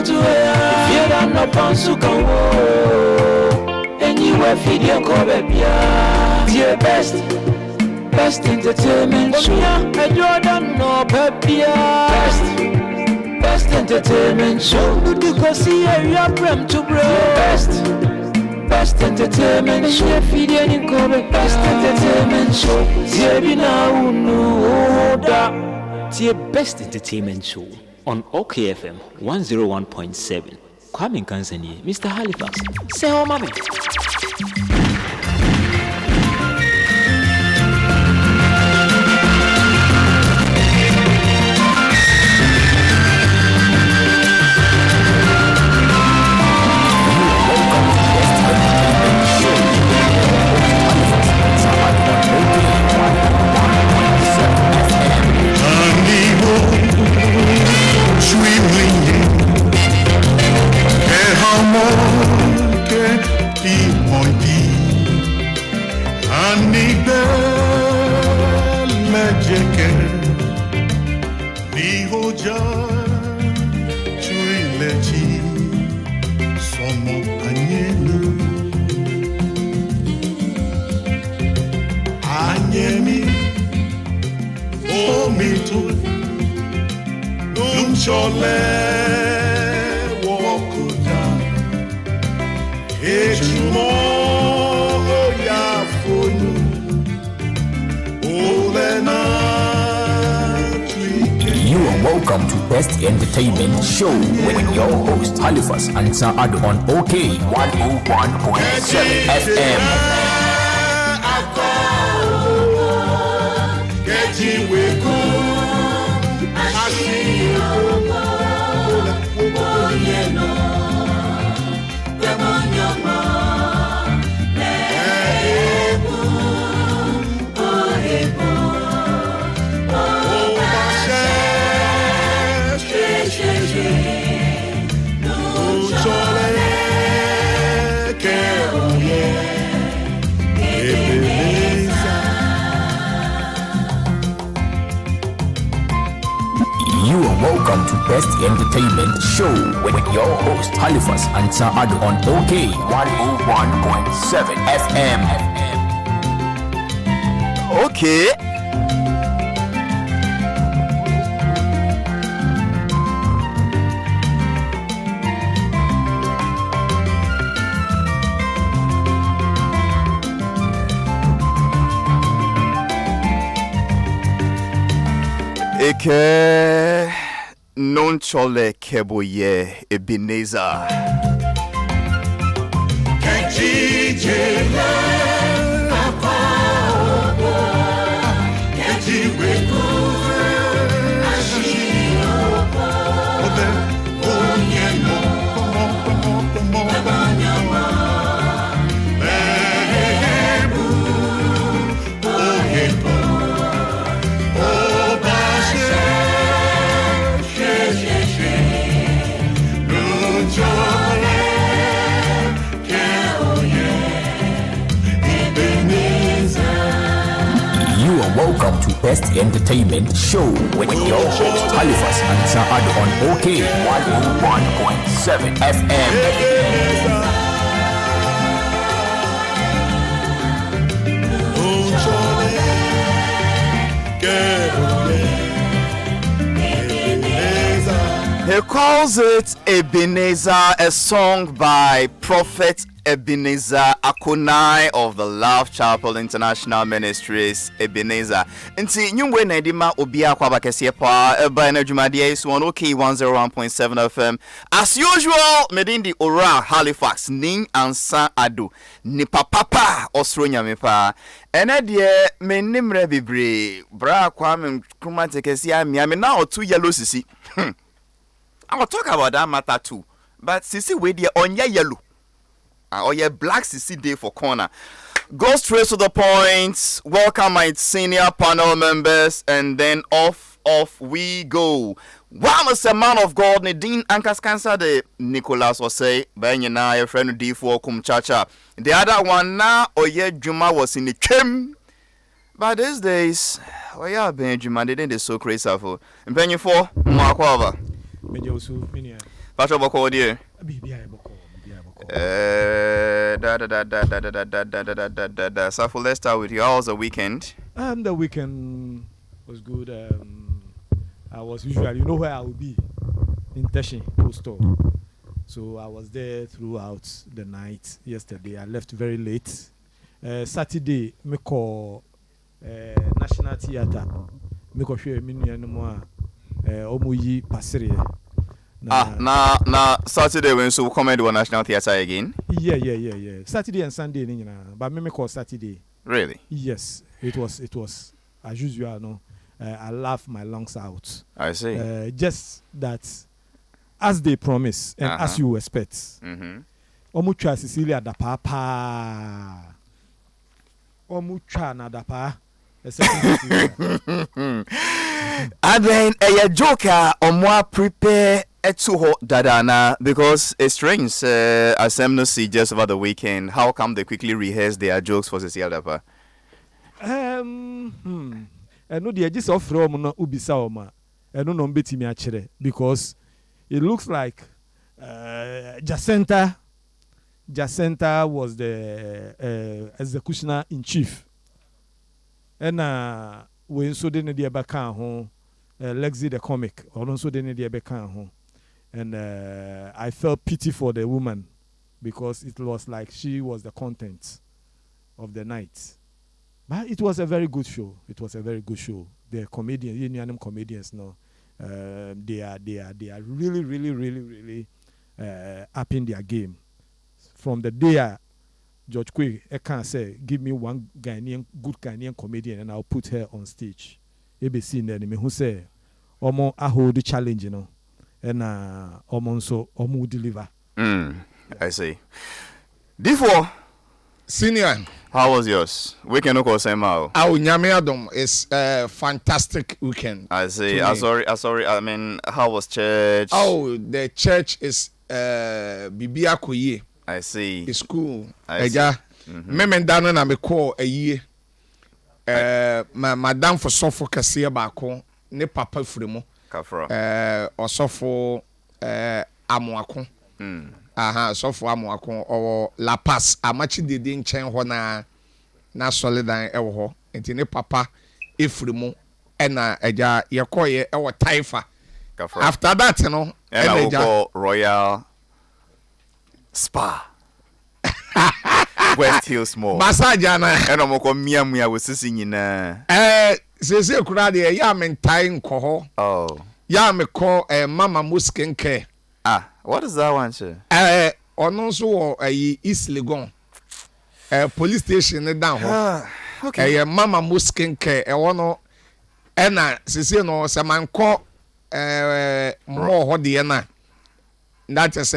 to if you don't know Pansu Kawo, and you were feeding Kobebia, dear best entertainment show. And you don't know Pepia, best entertainment show. You go see your prem to bro. Best entertainment show. Feeding Kobe, best entertainment show. Dear now no da. Dear best entertainment show on OKFM 101.7. Kwame Kansani, Mr. Halifax. Say oh mommy. Welcome to Best Entertainment Show with your host Halifax Ansah-Addo on OK 101.7 FM. Welcome to Best Entertainment Show with your host Halifax Ansah-Addo on OK 101.7 FM. Okay. Eke non chole keboye Ebenezer. Welcome to Best Entertainment Show with your host Halifax Ansah-Addo on OK 101.7 FM. He calls it Ebenezer, a song by Prophet Ebenezer Akonai of the Love Chapel International Ministries. Ebenezer. Nti nyungwe na edima obia kwa bakese pa eba na dwumadie is on OK 101.7 FM. As usual, medindi ora Halifax ning Ansah-Addo. Ni papa osro nyame pa. Ene de menimre bibre. Bra kwa me kuma tekesi ami na otu yellow sisi. I will talk about that matter too. But sisi we dey onya yellow. Or your black CC day for corner. Go straight to the point. Welcome my senior panel members, and then off we go. One is a man of God, Nadine Ankas Cancer, the Nicholas was say, Banyana, your friend D4 Kumchacha. The other one now, Oye Juma was in the Kim. But these days, oh yeah, Benjamin, they didn't so crazy for. And Benny 4, Mark over. Pacho Boko, dear. Safo, let's start with you. How was the weekend? The weekend was good. I was usually, you know where I would be? In Teshin, Postal. So I was there throughout the night yesterday. I left very late. Saturday, me call National Theatre. Me call share minu anymore. Omuyi pasiri. Na Saturday when so come to National Theatre again? Yeah. Saturday and Sunday, but me call Saturday. Really? Yes, it was as usual. No, I laughed my lungs out. I see. Just that, as they promise and as you expect. Omucha Cecilia da papa. Omucha na da pa. And then a joker on more prepare to hot dadana because it's strange. As I'm see just over the weekend, how come they quickly rehearse their jokes for Cecilia Dapa? I know the edges of from no ubisa oma. I don't know me actually because it looks like Jacinta was the executioner in chief. And when so didn't the back home, Lexi the comic, or also didn't the back home. And I felt pity for the woman because it was like she was the content of the night. But it was a very good show. The comedians, Union comedians, no, they are really up in their game. From the day George Quay, I can't say, give me one good Ghanaian comedian, and I'll put her on stage. ABC Nenemy who say, Omo, I hold the challenge, and Omo so Omo deliver. I see. D4 Senior, how was yours? Weekend of course, Our Nyame Adom is a fantastic weekend. I see. Sorry. I mean, how was church? Oh, the church is Bibia Koye. I see. The school. I Memendano na me call a year. Madame for Sofo Kasia Bako, ne papa fremo. Kafra. Osofo Amoako. Sofo Amoako or La Paz. Amachi de nchen ho na solidan ewo ho. Enti ne papa efremo ena eja yekoye ewo taifa. Kafra. After that, and I Royal Spa. West Hills Mall. Massage ana. And I'm going to was sitting in Sese kura de ya me ntai nko ho. Oh. Ya me call Mama Muskin care. What is that one, sir? Ono so wo East Legon. Police station ne down ho. Okay. Mama Muskin care no na sese no se man call more ho de na. That is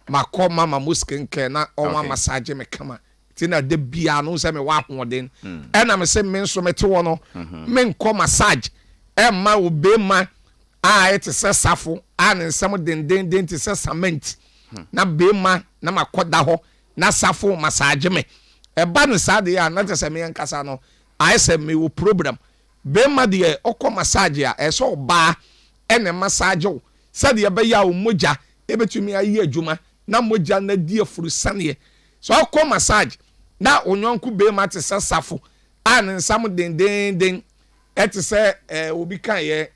Mako Mama Muskin care na o massage me kama. Tina de bia no se me wa hoden. Na me se men so mete wo no. Men ko massage. Ma wo be ma it is safo and nsam den te se cement. Na be ma na makoda ho na safo massage me. Ba no sa de ya na te se me nkasa no. I say me wo problem. Be ma de okọ massage a so ba ene massage o. Sa de be ya o moja ebetumi ayi adwuma na moja na die furu sane. So okọ massage na onyonku be ma te se safo and nsam den et say obi kan ye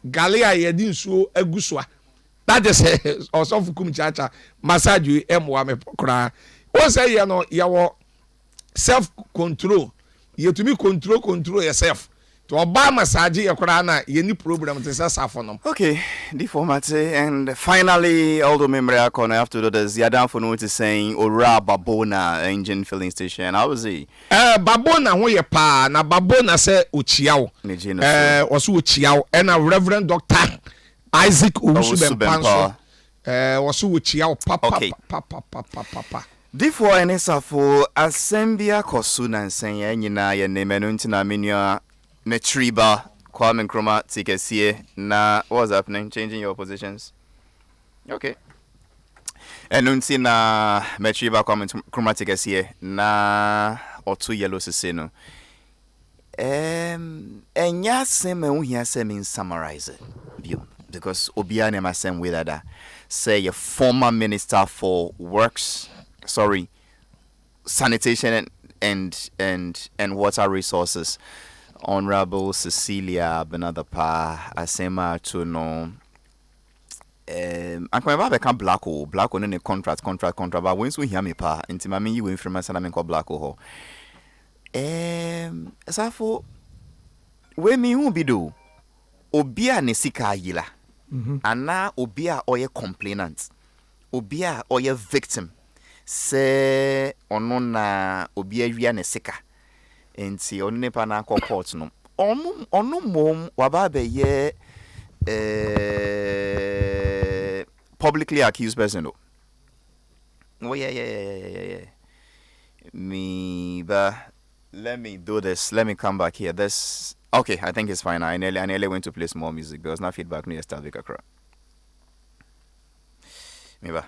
galea ye di nsuo agusua. That is also kum chacha massage you emwa me kra. Wo say ye no ye wo self control. You to be control yourself. To oba massage ye kra na ye ni problem to say safo no. Okay, the format and finally all the memory I have to do the Ziadan for notice saying Ora Babona engine filling station. How was he? Babona ho ye pa na Babona say uchiao. Also uchiao and a Reverend Dr. Isaac Owusu Bempanso. Also uchiao papa. Before any safo Assembia Kosuna and saying nyina ye name no ntina menua Metriba Kwame Nkrumah tikesie na what's happening? Changing your positions. Okay. Enunti na Metriba Kwame Nkrumah tikesie na otu yellow sese no. Enya seme wo hia seme summarize. Bio. because Obia never same way that say a former minister for sanitation and water resources, Honorable Cecilia Benadapa Asema to know. I'm going to become black hole in a contract, but once we hear me pa, into my you in from and I'm called black hole. So for when me who be do Obia Nesika Yila, and now Obia or a complainant, Obia or a victim, say onona Obia Nesika, and see on Nepana court no. Ono mom wababe ye publicly accused person. Oh yeah. Let me do this. Let me come back here. This okay. I think it's fine. I nearly went to play some more music. There was no feedback. No, start with a crowd. Me ba.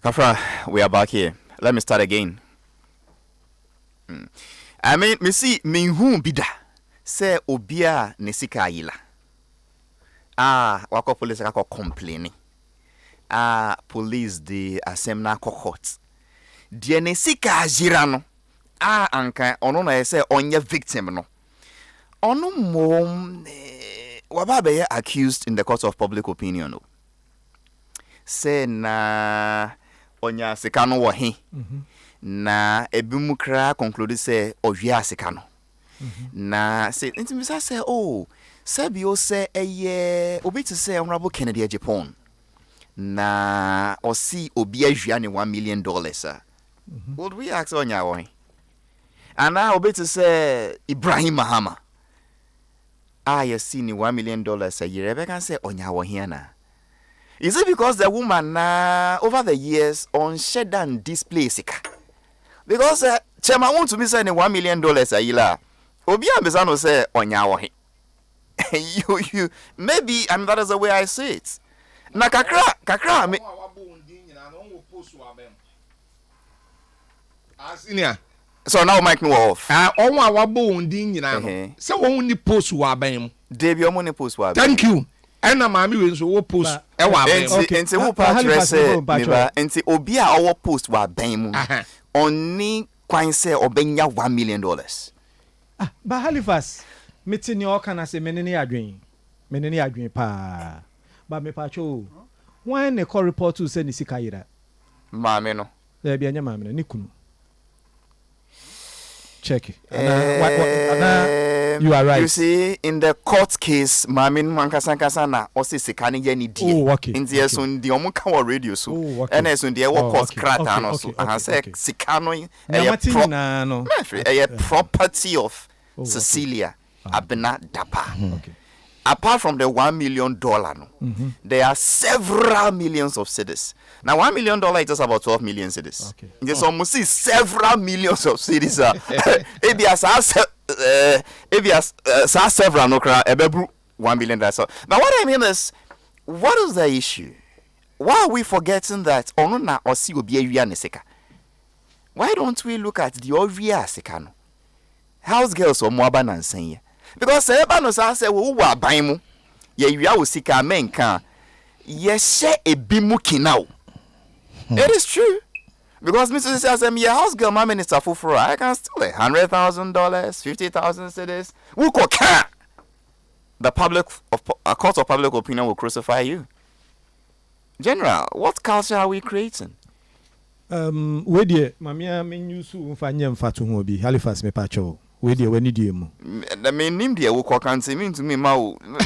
Kafra, we are back here. Let me start again. I mean, me see me who bida say obia nesika yila. Wako police ako complaining. Police the asemna court. Die nesika jirano. Anka ono na say onye victim no. Ono mom wababe accused in the court of public opinion no. Say na onya sekano wo he. Na ebimukra conclude say ohia sekano. Na say intimisa say Sabio say obi to say Honorable Kennedy Japan. Na osi obi ajuane $1 million Would we ask onya wo he? And now obi to say Ibrahim Mahama. You see ni $1 million a year. Rebecca say onya wo he na. Is it because the woman over the years on shed and display sika? Because Chema want to be saying $1 million a year. Obi ambezano say onyawo. You maybe and that is the way I see it. Na kakra me. So now mic no off. Onwa wabo ndin nyina no. Se won ni post wa ban. Debi omo ni post wa. Thank you. Ena maami we nso wo post e wa ban. Enti wo pa tre say meba enti obi a wo post wa ban mu. Oni kwan say obenya $1 million. Ba Halifax metini o kana say menene adwen pa. Ba me pa cho. When ne call report to say ni sika yira. Maame no. There be anya maame no ni kunu. Check it. You are right. You see, in the court case, Mamin Mankasankasa na osi sikani yeni di. Oh, okay. In the sun di omuka wa radio so. And as on the court krata no so. And say sikano a property of Cecilia Abena Dapa. Okay. Apart from the $1 million, there are several millions of cedis. Now, $1 million is just about 12 million cedis. Okay. There's almost several millions of cedis. Several no $1 million. Now, what I mean is, what is the issue? Why are we forgetting that Onuna Osi Obiya Neseka? Why don't we look at the Ovia Sekano? House girls or Mwaba Nansenye? Because everybody knows say we wa ban mu ye wia wo sika menka ye she ebimu kinao. It is true. Because Mr. says I'm your house girl my minister for I can steal $100,000 50,000 cedis. Who can the public of a court of public opinion will crucify you. General, what culture are we creating? We dey mamia menyusu mfanye mfatu ho bi Halifax me pacho. We dey wani die mu. The main name there wo kan say mean to me ma wo. Because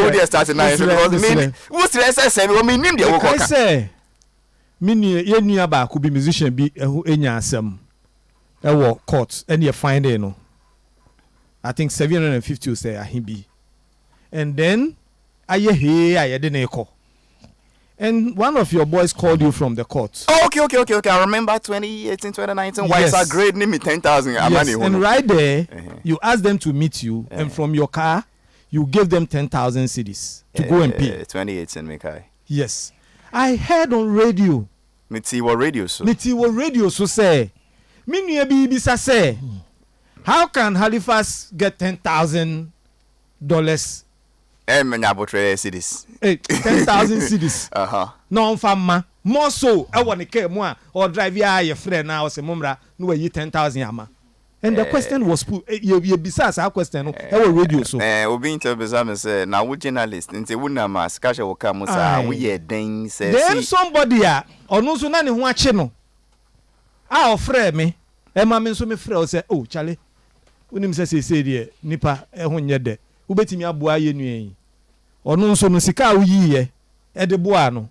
we dey start now because me wo stress say we name there wo kan. I say me ye nua ba ko bi musician bi ehu enya asem. E wo court and you find it no. I think 750 say ahin bi. And then aye he aye de na eko. And one of your boys called you from the court. Oh, okay. I remember 2018, 2019. Why is that grade? Name me 10,000. Yes. And right there, you asked them to meet you, and from your car, you gave them 10,000 cedis to go and pay. 2018, Mekai. Yes. I heard on radio. Mitiwa radio, so. Say, Minya Bibisa say, how can Halifax get $10,000? 10,000 cities. 10,000 cities. No fama. More so, I want to care more or drive your friend now. Say, Mumra, no, you 10,000 yama. And the question was put. You besides our question. Radio so. We be into business. Now we journalist. And say we na mas. Kasha wakamu sa. We ye ding. Then somebody or no so nani who channel. Ah, friend me. Emma mean so me friend say, oh Charlie. Unim say dear nipa ehunye de. Ubetimi aboa ye nuen. Ono nso no sika uyiye. E de boa no.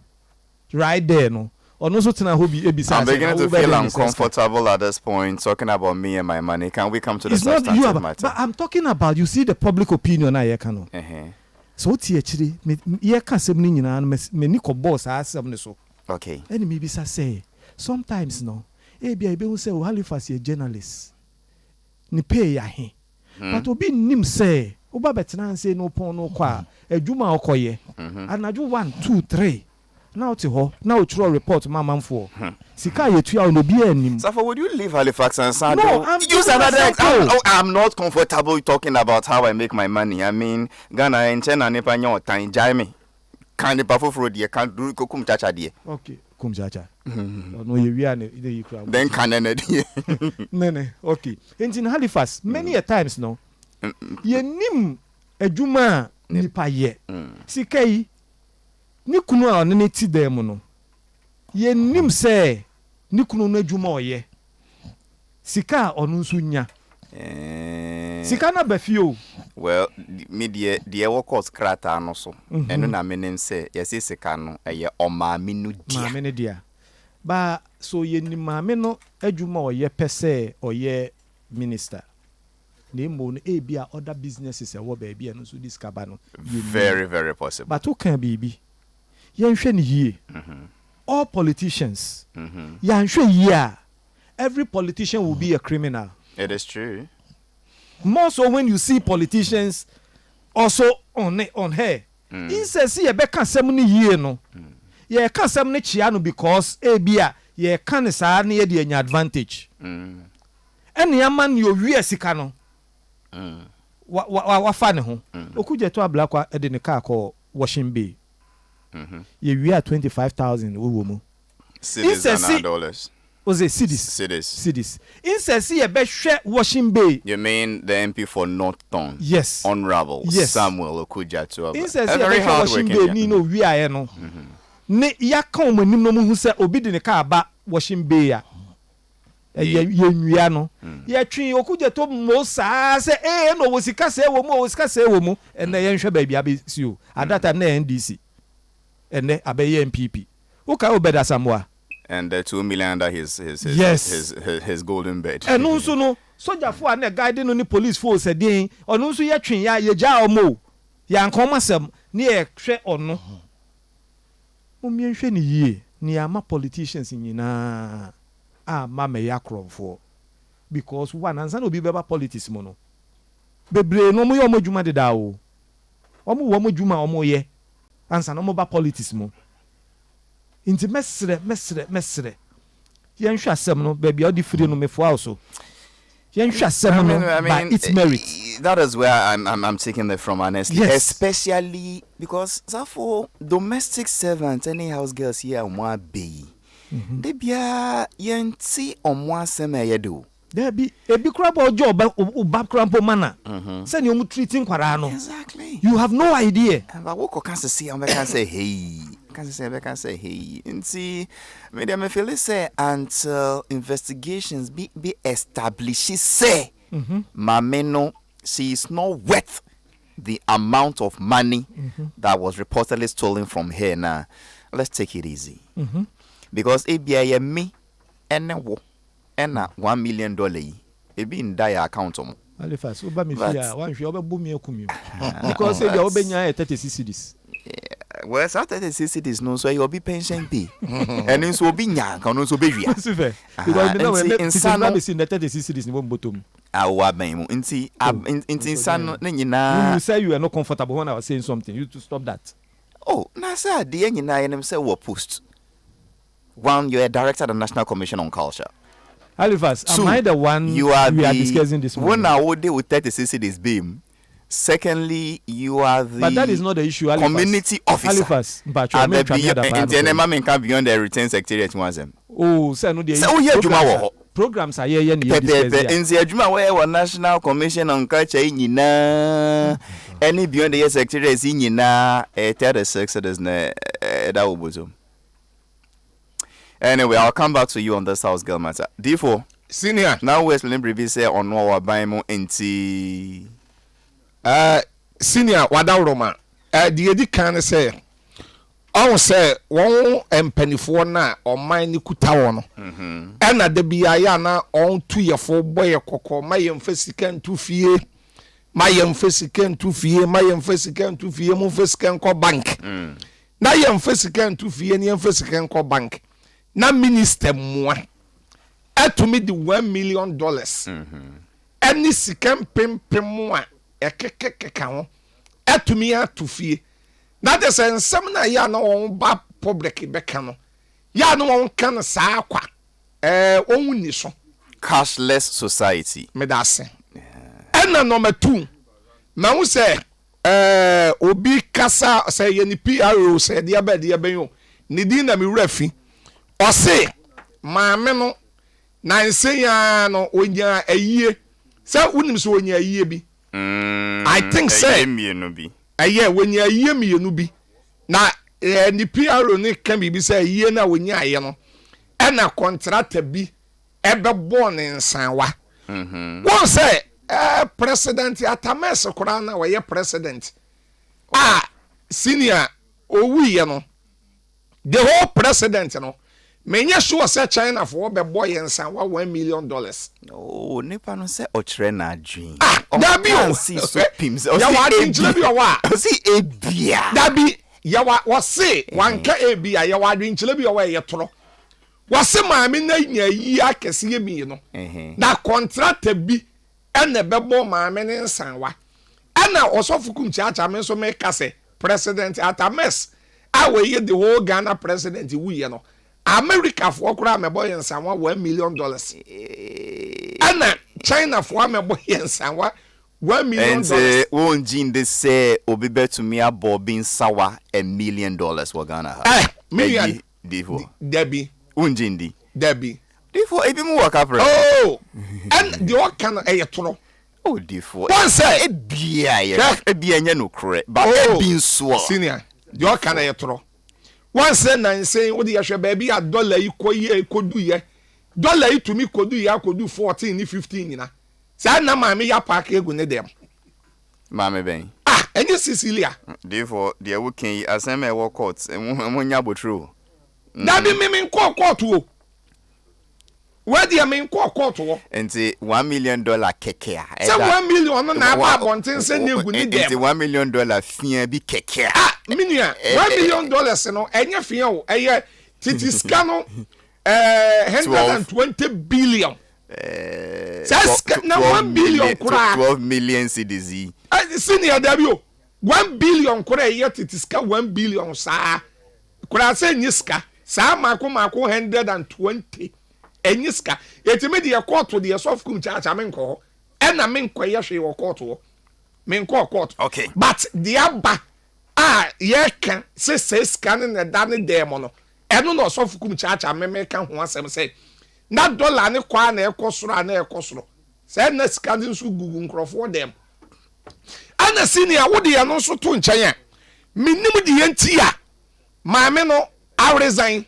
Right there no. I'm beginning to feel uncomfortable at this point talking about me and my money. Can we come to the substantive matter? But I'm talking about, you see the public opinion I can. So what's actually me can say me ni ko boss asem so. Okay. And maybe say sometimes no. Be will say Halifax a journalist. Ni pay ya he. But obi nim say oba betena say no pon no kwa adwuma okoye. Anaju 1 2 3. Now to ho now throw report mama for sika yetua no bi anim. Safa, would you leave Halifax Ansah-Addo? No, I'm not comfortable talking about how I make my money. I mean, Ghana and China nepa nyo tan jai me. Kan de pafo fro de kan do kokum chacha de. Okay, kum chacha. No ye wi an de yikra. Then kan na de. Ne, okay. In Halifax many a times no. Ye nim adwuma nipa ye. Sika yi ni kunu a ne ti dem no ye nim se ni kunu no adwuma oye sika onu nso nya sika na bafio. Well, me de workers krata no so eno na menem se yesi sika no eye omaami no dia maame ne dia ba so ye ni maame no adwuma oye pese oye minister na mo no e bia other businesses e wo ba bia no so discover no very very possible, but who can be all politicians. Every politician will be a criminal. It is true. More so when you see politicians also on her. He says, "See, be can say money year no. Ye can say money chiano because bia ye can say na ye dey advantage. And your man you wear sika no. Wa fa ne ho. Okuje to ablakwa e de ne car call washing bay. We are 25,000 woman. Cities and dollars. Was it cities? Instead, see a best share washing bay. You mean the MP for Northton? Yes. Honorable Samuel Okuja to instead, see a very hard washing bay. Nino, we are no. Ne ya come when no who say obedi ne car ba washing bay ya. Ye no. Ye twi Okuja to mo sa say no wo sika say wo mo and na ye nhwe ba bia be si o. At that time na NDC. And then abeye MPP. Okay, obeda Samoa. And the 2 million under his golden bed. And also no soldier for na guide no police force again. Or no so ye twin ya ja omo. Ya nkomasem na ye hwe ono. Omi nhwe ni yie. Ni ama politicians nyina ma me yakromfo. Because one ansa no bi beba politics mo no. Bebre no mo ye omo dwuma deda o. Omo wo mo dwuma omo ye. Ansa no mo ba politics mo. Inti mesre. Yen hwa asem no baby odi free no mefo also. Yen hwa asem no by its merit. That is where I'm taking it from honestly. Yes. Especially because for domestic servants any house girls here on be. They bia yen ti on one sem yedo. There be a big crab or job or background manner. Send you treating Quarano. Exactly. You have no idea. But what can see? I can say, hey. Can say, hey. And see, maybe I feel say until investigations be established. She say, Mameno, she is not worth the amount of money that was reportedly stolen from her. Now, let's take it easy. Because ABI me and $1 million it be in dire account om Halifax oba me fia wan hwe oba boom ekumi because say dey obenya 36 cedis Well, after the cities no, so you'll be pension pay. And it's will be young, and also be real. Because you know, it's not be seen that 36 cities in one bottom. Our bame, in San, You say you are not comfortable when I was saying something. You to stop that. Oh, Nasa, the Enina and himself were post. One, you're a director of the National Commission on Culture. Halifax, am I the one we are discussing this morning? One hour day with 36 cities beam. Secondly, you are the but that is not the issue. Halifax. Community officer. Halifax, but you are beyond the return secretariat was them. Oh, say no, programs are here. In the Juma where National Commission on Culture in any beyond the secretariat is in na 36 that was anyway, I'll come back to you on this house girl matter. D4 senior. Now we're explaining briefly on what we're buying into. Senior Wadauroma, the Eddie can say, I say, one pennyfo na or mine Kutawono, and at the Biayana on 2 year 4 boy a coco, my emphasican 2 fear, my emphasican 2 fear, my emphasican 2 fear, Mufesican call bank. Now, emphasican 2 fear, and emphasican call bank. Now, minister moi, to me the $1 million. Any sican pim moi. Ekekekeka etumi atufie na de sen sem na ya na won ba public beka no ya no won kan saa kwa won ni so cashless society me da se na number 2 na wo se obi kasa se ye ni PRO se de aba yo ni din na me wurafi o se maame no na nse ya no onya ayie se unim so onya ayie bi I think say when you be na the PRO ni can be say ye na when you no and a contractor be ever born in Sanwa. One say President Atames Korana were president. Senior we no the whole president no menya sure say China for be boy in Sanwa $1 million. Oh, nipa no say ochre na adwin. Dabi o see so pims. Ya wa adwin chile bi o wa. See ebia. Dabi ya wa say wanka ebia ya wa adwin chile bi o wa ye toro. Wa se maame na nya yi akese ye mi no. Na contract bi ene bebo maame ne Sanwa. Ana osofukum chiacha me so me kase president Atames. Awe ye the whole Ghana president we ye no. America for kura me boy in Sanwa $1 million. Ana China for me boy in Sanwa $1 million. And won jin they say obi to me about being sawa $1 million for Ghana. Million Devo. Debbie. Unjindi. Debbie. Devo ebi mu work up. Oh. And the work can tro. Oh Devo. One say ebia nya no kre. But ebi so. Senior. The work can tro. One say na say what the baby a dollar kodu ye. Dollar to me kodu ye kodu 14 ni 15 na. Say na ma me ya park egu ne dem. Mama ben. Any Cecilia. Therefore, the working asem e work court emo nya botro. Na be me court o. Where the me court o. Enti $1 million keke. Say $1 million na ba bonten say na egu ni dem. Enti $1 million fia bi keke. Minia $1 million no enye fia o eye titiska no 120 billion. Na 1 billion kura 12 million cedis. Senior W 1 billion kura eye titiska 1 billion sa kura say nyiska sa mako 120 enyiska etime de court de soft kum cha menko e na menko ye hwe wo court wo menko court. Okay, but the aba ye can say scanning the damn demon. Eno no so fukum cha meme kan ho asem say na dollar ne kwa na ekosoro na ekosoro say na scanning so gugu nkrofo dem ana senior wo de no so to nchen a minim de yanti a maame no a resign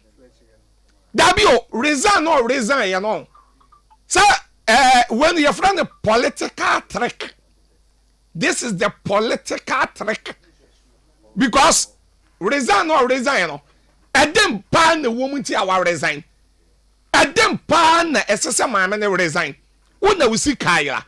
dabio resign ya no say when your friend a political trick, this is the political trick. Because resign no, and then pan the woman to our resign. And then pan the SSM man resign. When we see Kaya,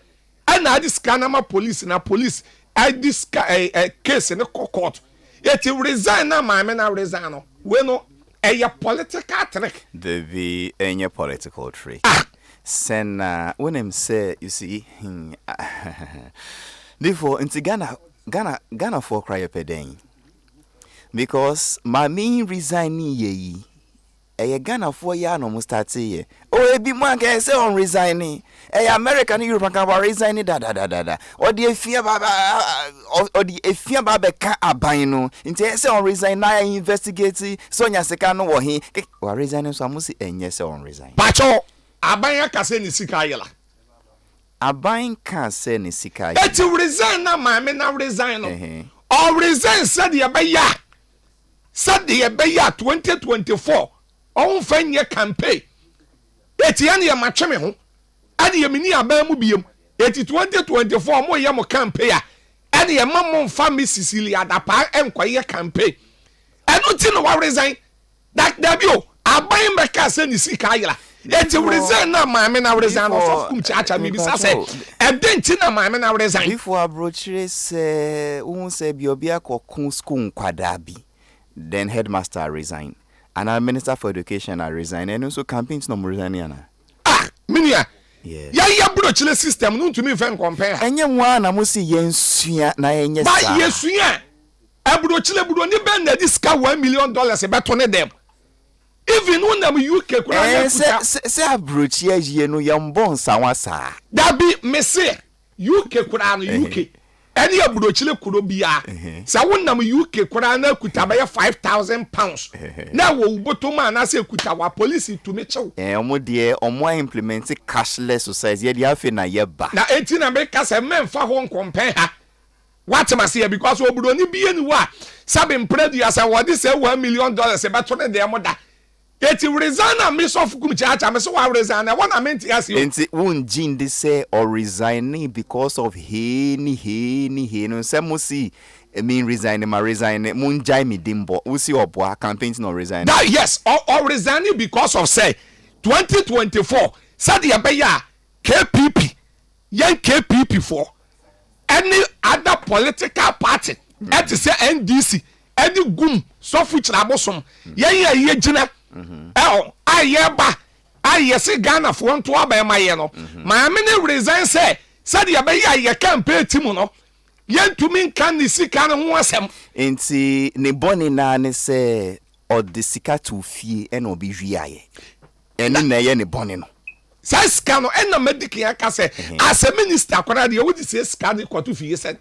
and I this Kanama police and a police, I this case in a court. Yet you resign na maame na resign no. We no a political trick. There be any political trick. Sen when him say you see therefore into Ghana for cry pedeng. Because my main resigning ye Ghana for ya no start ye. Oh, be man can say on resigning. American Europe can resigning da. Or the fear baba or the fear baba can abino. Into say on resign na investigate Sonia Sekano or he or resigning so must and yes on resign. Pacho abaya ka say ni sika yela. Abayin can say ni sika. Et you resign na maame na resign no. Or resign said the abaya. Said the abaya 2024. On fan your campaign. Etienne ya matcheme ho. Ade ye mini aba mu biem. Eti 2024 mo ye mo campaign. Ade ye mamon family Sicilia da pa enkoye campaign. Enu ti no wa resign. That debio aban meka se ni sika ayira. Eti resign na maame na resign no so kum chacha mi bisa se. Edenti na maame na resign. Before abrochire se won se bi obi akokun school nkwada bi. Then headmaster resign. And our Minister for Education are resigning. And also campaigns no resigning. Minia. Yeah. Ya brochile system no to me fan compare. Enye one amusi yensua na enye sa. Ba yesua. Abrochile budo ni ben na this $1 million e beto ne dem. Even when am UK kura ya kuta. Se abrochie ye no yambon sawa sa. Da bi me se UK kura no UK. Any abrochile kuro bia. Sa wonnam UK kura na kuta ba £5,000. Na wo botoma na se kuta wa police to me chew. Omo de omo implement cashless society ye dia fe na ye ba. Na enti na me ka se memfa ho compare ha. What must here because we bro ni bie ni wa. Sabe mpredu ya sa what say $1 million e beto ne de moda. Eti resign na miss of kum chacha me so wa resign na one amenti as you. Enti won jin de say or resigning because of he no say mo see mean resigning ma resign mun jai me dimbo we see obo campaign no resign. That yes or resigning because of say 2024 said ya be ya KPP yan KPP for any other political party et say NDC any gum so fuch na bosom yan ye gina ayeba ayese Ghana for nto aba ma ye no ma me ne resign say said ya be ya ye campaign team no yentumi kan ni sika ne ho asem enti ne boni na ne say o de sika to fie e na obi hwiaye eni na ye ne boni no say sika no e na medical ya ka say as a minister kwara de wo di say sika ne kwato fie say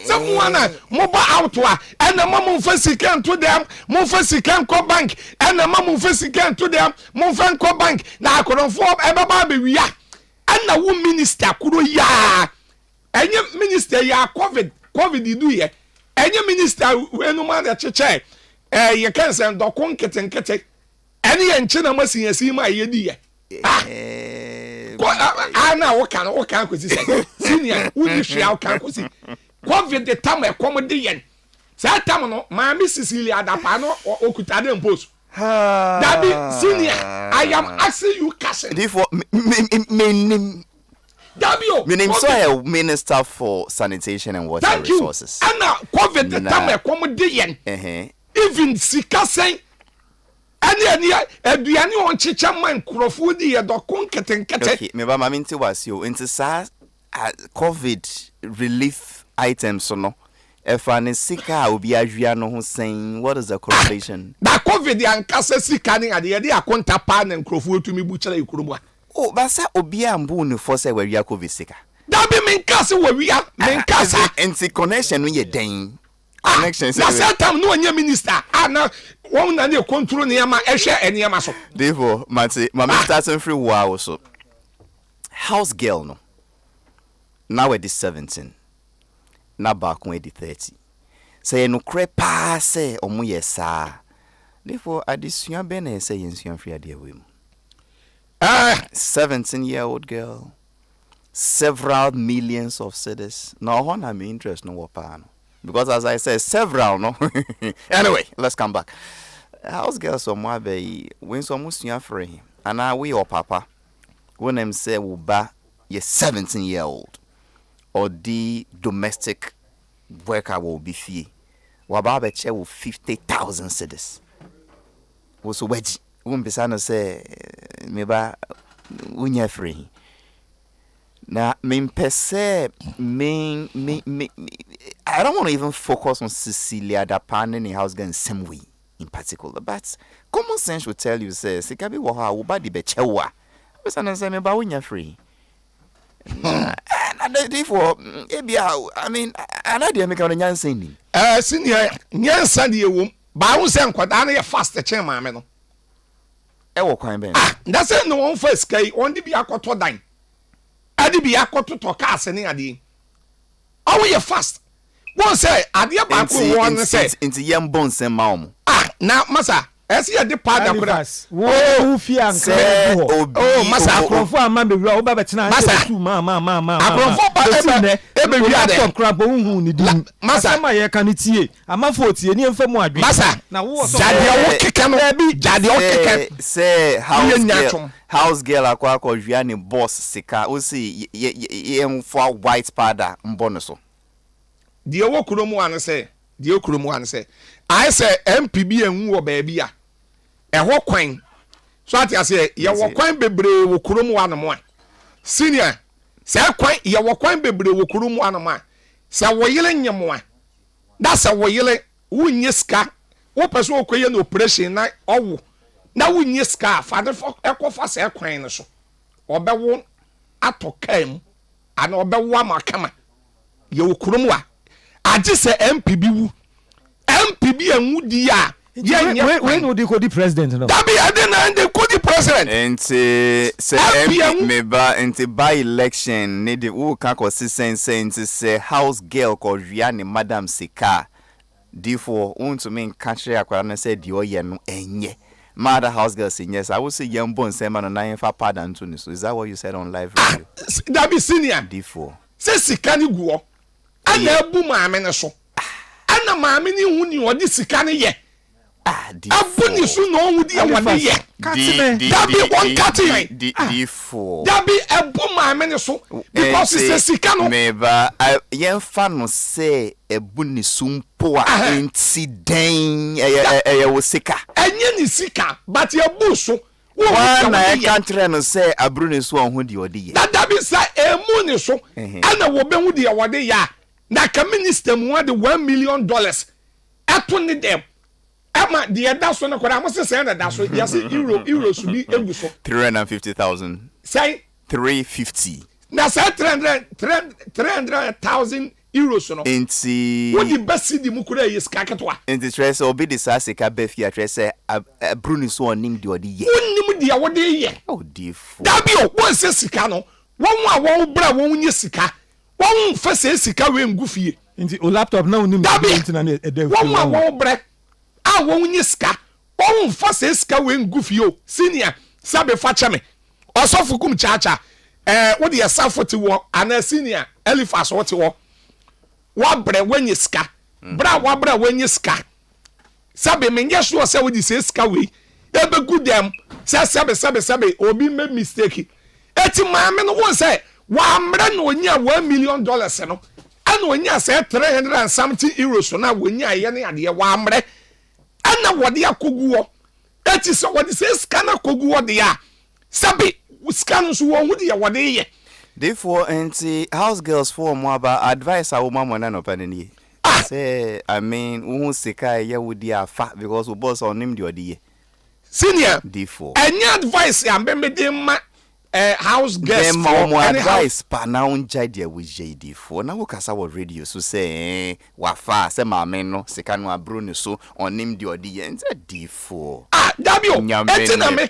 someone mo ba out wa and the mom for sika to them mo for sika ko bank and the mom for sika to them mo for ko bank na akoronfo e ba be wia and na wo minister kuro ya enye minister ya covid do ye enye minister enu ma de cheche ye kan say dokon ketenkete ene ye nche na masiyasi ma ye di ye na wo kan ko si say senior wo di hwea wo kan ko si covid the time e come de yen sa time no maami Cecilia adapa no okuta dem post Dabi senior I am asking you question therefore me Dabio my name so Minister for Sanitation and Water Thank Resources. You. Ana covid the time e come de yen even sika say ani aduane on chicha man krofo di ye dokon ketenkete okay me ba mami nti wasio nti sa covid relief items so no if an sika obi ahwia no ho sen what is the correlation that covid ankasa sika ni ade ye de akonta pa na krofo tumi bu kire ikurumu oh basa obi ambu ne for say wawia covid sika da bi men kase wawia men kase nti connection no ye den connection na setam no anya minister ana won na ne control ne ma ehwe enema so therefore mate mama starting free wow so house girl no now at 17 na back when 30 say no crepa say omo yesa therefore adisua be na say yensua free ade awem 17-year-old girl several millions of cedis now one am interest no wapa no because as I said several no anyway let's come back house girl so mo be when so musua free and we or papa when them say wo ba ye 17-year-old or the domestic worker will be fee wababa chew 50,000 cedis. Was wedge. Umpesano say meba unya free. Now, me I don't want to even focus on Cecilia Dapan and house girl in same way in particular, but common sense would tell you, say, Sikabi waha ubadi bechewa. But I say me ba unya free. And therefore, I mean, I know they make on nyanseni. Senior, nyansani wom. Ba un say nkwada na ye fast che maame no. E wo kwan ben. That's it no one first kai on di bi akoto dan. Adi bi akoto to cars ni ade. How you fast? One say ade ba ko one say into yam bones and maum. Na masa esi ya de pada kura. Wo fi anka. Oh masa akrofo ama be wi oba betena tu ma. Akrofo ba e be wi ade. Tokra bo hu ni dim. Masa ma ye kan tie. Amafo tie ni emfa mu adwe. Masa na wo so. Jade wo keke no. Jade wo keke. Say house girl akwa hwia ni boss sika. O si ye for white powder mbono so. Die wo kuromu ane say. I say MPB enwu wo ba bia. Eho kwan. So ati ase ye wo kwan bebre wo kuromu ane mo a. Senior, say kwan ye wo kwan bebre wo kuromu ane mo a. Say wo yele nyemo a. Da say wo yele wunye ska. Wo pese wo koye na operation na owo. Na wunye ska fa de ekofa say kwan no so. Obewo atokam ana obewo amakama. Ye wo kuromu a. Aje say MPB wu. MPB enwu di a. When would you call the president no? That be and they call the president. And say MP meba and by election need the who can consistent say house girl called Riani Madam Sika. Therefore, want to mean country akwana say the oye no enye. Mother house girl saying yes. I would say young bone say man na yen fa pardon to so is that what you said on live radio? That be senior. Therefore. Say Sika ni guo. Ana ebu maame ne so. Ana maame ni hu ni odi Sika ne ye. Abu ni so no hu di e wode ye. That be one cutting. That be ebu maame ne so because say Sika no. Meba yen fa no say ebu ni sumpo a incident e wo Sika. Enye ni Sika but ebu so. One I can't no say abru ni so hu di odi ye. That be say emu ni so. Ana wo be hu di e wode ya. Na ka minister mu de $1 million ato ni dem ama de da so na kwara mo se na da so ya se euro so bi egu so 350,000 say 350 na say 300,000 euros no enti what the best di mu kura yes ka ketwa enti trese obi de sa se ka be fia trese bruni so onim de odi ye onim de wo de ye oh defo da bi o won se sika no won a won bra won nye sika won fa se sika we ngufie nti o laptop na onim nti na won bre a won nye sika won fa se sika we ngufie o senior sabe fa chame osofu kum chacha wo de yasafoti wo ana senior Halifax wo te wo wa bre wenye sika bra wa bra wenye sika sabe menye so se wo di se sika we ebe gudem sabe obi make mistake eti maame no won say wa mra no nya $1 million no ana onya say 300 and something euros na wonya ye ne ade wa mra ana wode akoguo eti so wode say scanner koguo de ya sabe scanner so wo hu de wode ye therefore anti house girls for more about advice a woman na no panini say I mean who sika ye wodi afa because we boss on him de ode ye senior therefore any advice ya mbembe de ma house guest for more advice pa na unja dia we JD for na wo kasa wo radio so say wafa say maame no sika no abro ni so onim de odi ye nze D4 dabio etina me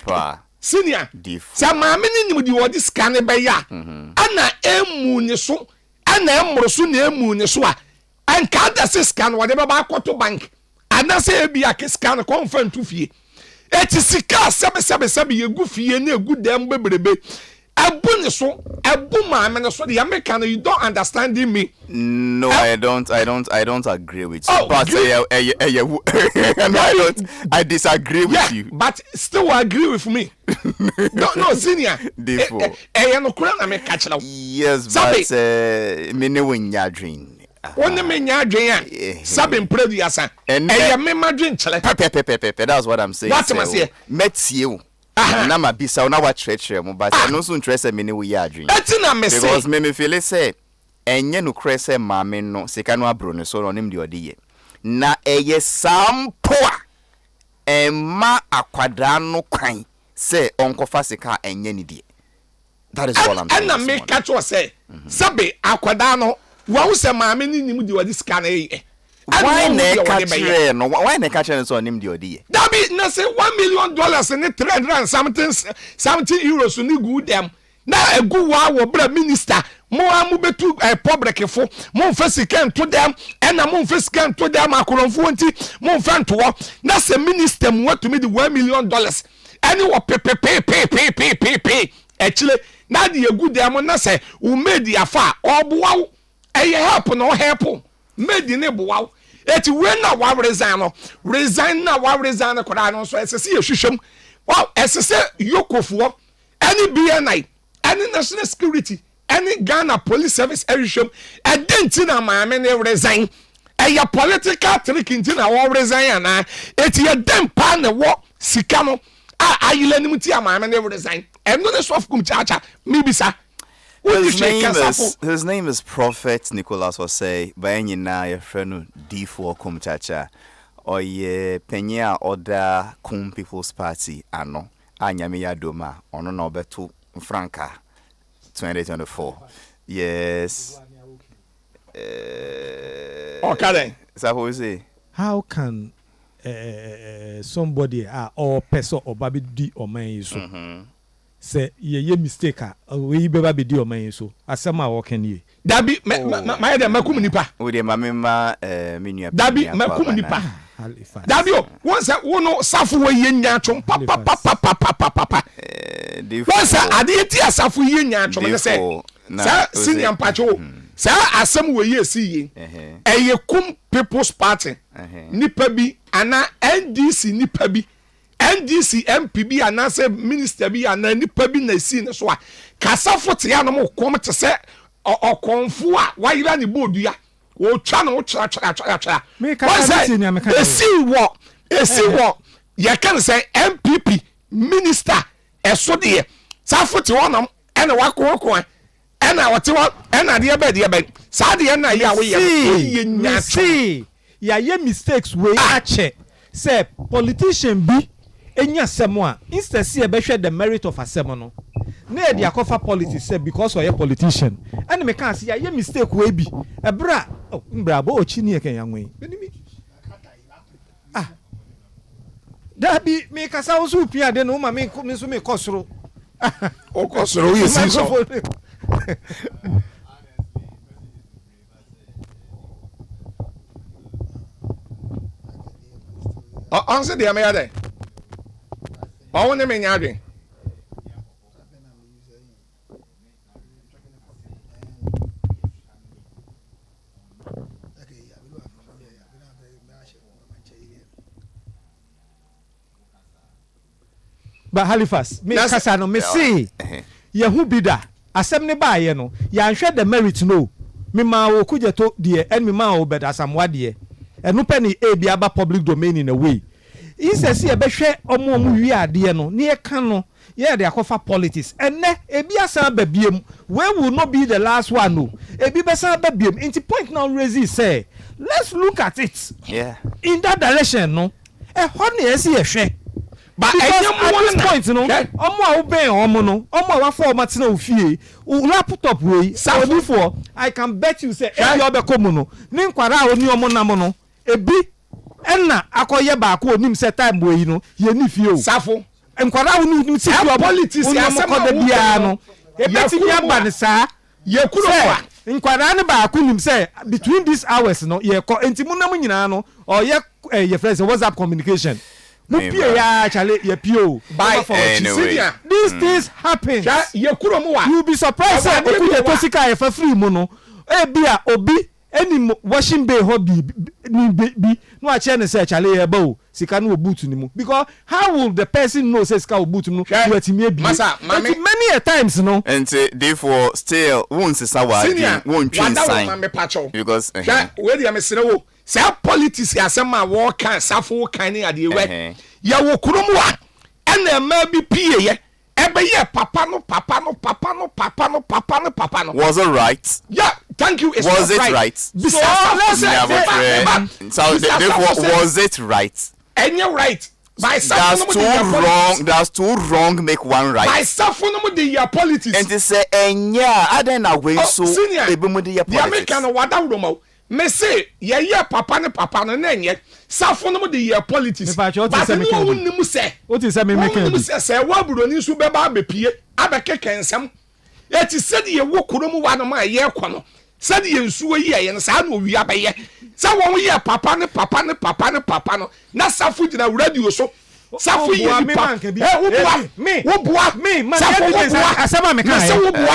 senior say maame ni nim de odi sika ne be ya ana emu ni so ana emro so na emu ni so a anka da sika no de be ba akoto bank ana say e bia ke sika no konfa fie eti sika sebe ye gu fie na egu dem bebrebe abu ni so abu maame no so the American you don't understand me no I don't agree with you but I disagree with you but still agree with me no senior therefore no kura na me catch now yes but me ne wonya dream Only me nyadwen sabin producer. And me madwen chele. Pepe. That's what I'm saying. What am I saying? Met you. Na ma bisa na wa trechre mo but no so ntrese me ne wo ya adwen. Etina me say. Because me feel say enye no krese maame no sika no abro ne so no nim de odiye. Na eye sampoa emma akwadra no kwan say onkofa sika enye ni die. That is all I'm saying. And na me catch what say. Sabe akwadra no wa se maame ni nim de odi sika na eye. Why ne catch no? Why ne catch no so nim de odiye? That be na say $1 million and 300 something euros ni good them. Na a good wa bra minister mo amu betu public fo mo fa sika to them and mo fa sika to them akoronfo nti mo fa to na say minister mo to me the $1 million any wo pay actually na the good them na say we made the afa oboa e help no help made ne boa eti when na wa resign na wa resign kwara no so esese yehwehwem wow esese yokofo any BNI any national security any Ghana police service everything edenti na maame ne resign eya political trick inti na wo resign na eti ye dem pa na wo sika no ayile nim ti maame ne resign eno ne sof kum chacha mi bisa. His name is Prophet Nicholas Osei bayenyi na ye frenu D4 kum chacha oye penya oda kum people's party ano anyame ya doma ono na obeto Franca 2024. Yes. Okay. So what we say? How can somebody or person or baby di or man so say ye mistake we be baby di or man so asema wo kan ye dabi my dem makum nipa we dey mamema menua dabi makum nipa dabi o won say wo no safo we ye nyaatwo papa once ade ti asafo ye nyaatwo me say sa senior mpacho sa asem we ye si ye eye kum people's party nipa bi ana NDC nipa bi NDC MPB ana say minister bi ana nipa bi na si ne so a kasafo te ya no mo kom te se okonfo a wayira ne bodua wo twa no tra me ka senior me ka esi wo ye kan say MPP minister eso de safo te wonam ene wakoko ena wote wo ena de be sa de na ya wo ye nya see ya ye mistakes we ache say politician bi enya semo a instead see e be hwe the merit of asemo no na e de akofa politics say because we politician and me can see ya ye mistake we bi e bra mbra bo ochi ni e kan yanwe da bi me kasa wo so pia de no ma me so me kosoro o kosoro we see so answer the amaya I want to me nyadwen but Halifax me kasa no me see ye hu bida asem ne ba ye no ya nhwe the merit no me ma wo kujeto de en me ma wo beda samwa de enu pe ni e bi aba public domain in a way insesi e be hwe omo wi ade no ne ka no ye de akofa politics enne e bi asan ba biem we will not be the last one no e bi be san ba biem into point now raise say let's look at it in that direction no e ho ne esi e hwe but at this point no omo a wo ben omo no omo a wa for matina ofie laptop we so before I can bet you say e yo be komu no ni nkwara oni omo nam no ebi enna akoye ba ko onim se time we no ye ni fie o safo nkwara oni si fie politics asema de bia no e beti bia ba ne sa ye kuro kwa nkwara ne ba ko nim say between these hours no ye ko entimu nam nyina no o ye friends WhatsApp communication Mupie ya chale ye pio by anyway. These things happen. Ye kuro mu wa. You be surprised say okuje to sika e fa free mu no. E bia obi any washing bay hobby be no a chain say chale eba sika no boot ni mu because how will the person know say sika boot mu wet me be many a times no and therefore still won't say won't sign because where the amesere wo say politics asema wo kan safo kan ni ade we ya wo kurum wa ena ma bi pie ye ebe ye papa no. Was it right? Yeah, thank you. Was it right? So therefore, was it right? And you're right. That's too wrong. Make one right. By suffering the politics. And they say, I don't know way so. The American what me say ye papa no nenye safo no de ye politics but no wonnim say what is me making say wa buroni so be ba bepie abeke kensem eti said ye wo kurom wa no ma ye kɔ no said ye nsuo yi ye no sa na owi abeye sa won ye papa no na safo gina radio so safo ye me man ke bi wo boa me man asema me kan wo boa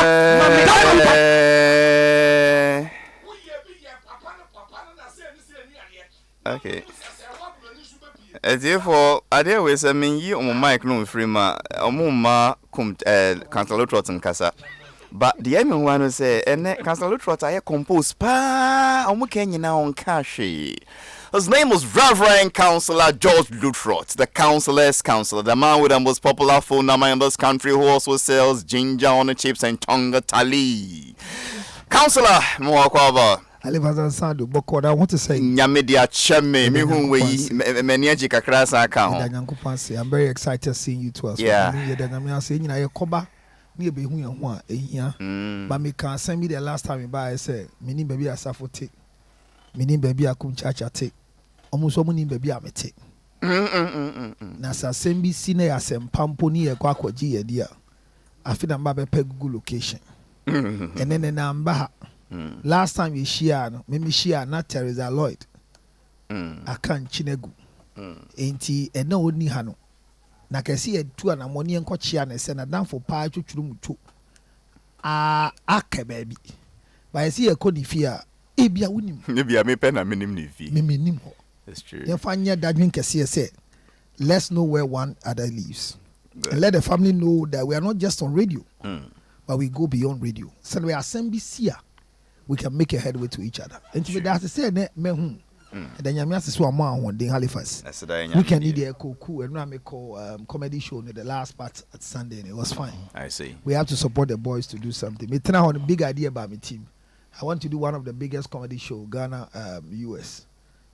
okay. Therefore, I dare we say you on mic no free ma ma come Councillor Trot and Kasa. But the aim one to say and Councillor Trot I compose pa omo Kenya na on cash. His name was Reverend Councillor George Lutrot, the councillor's councillor, the man with the most popular phone number in this country who also sells ginger on the chips and tonga tali. Councillor Mwakwaba Halifax Ansah-Addo Boko, I want to say Nyamedia Cheme, me who we Meniaji Kakrasa account. I'm very excited seeing you too as well. Yeah. I'm saying I koba me be hu yan ho a but me can send me the last time by I say me baby asafo take. Me baby akum chacha take. Almost so many baby amete. Na sa sembi sine asem pampo ni e kwa kwaji ye dia. Afi na mba be Google location. And then na mba last time we share no me share na Teresa Lloyd akan Chinegu enti ena oni ha no na kesi etu ana moni enko chia na se na danfo pa twetwuru mutu aka baabi ba esi e ko ni fi a ebia wonim ebia me pe na menim ni fi menim ho that's true ye fanya dadwin kesi say let's know where one other lives and let the family know that we are not just on radio but we go beyond radio so we are assembly we can make a headway to each other. And to that, say, me whom. Then you must swam on in Halifax. We can need a cool and make comedy show in the last part at Sunday, and it was fine. I see. We have to support the boys to do something. Me tell on a big idea about my team. I want to do one of the biggest comedy show, Ghana, US.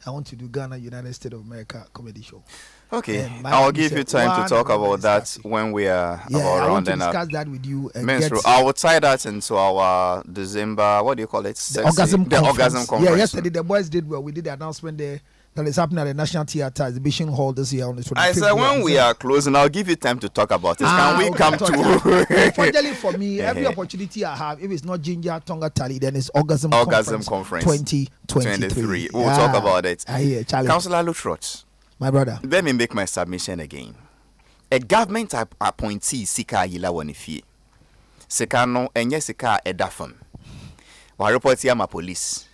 I want to do Ghana, United States of America comedy show. Okay, I'll give you time to talk about that when we are around. I want to discuss that with you. And I will tie that into our December, what do you call it? The orgasm conference. Yeah, yesterday the boys did well. We did the announcement there that is happening at the National Theatre Exhibition Hall this year on the 25th. I said when we are closing, I'll give you time to talk about it. Can we come to? Unfortunately for me, every opportunity I have, if it's not Ginger Tonga Tally, then it's Orgasm Conference 2023. We'll talk about it. I hear, Councillor Lutrot. My brother. Let me make my submission again. A government appointee sika yila wanifi. Sika no enye sika edafam. Wa report ya ma police.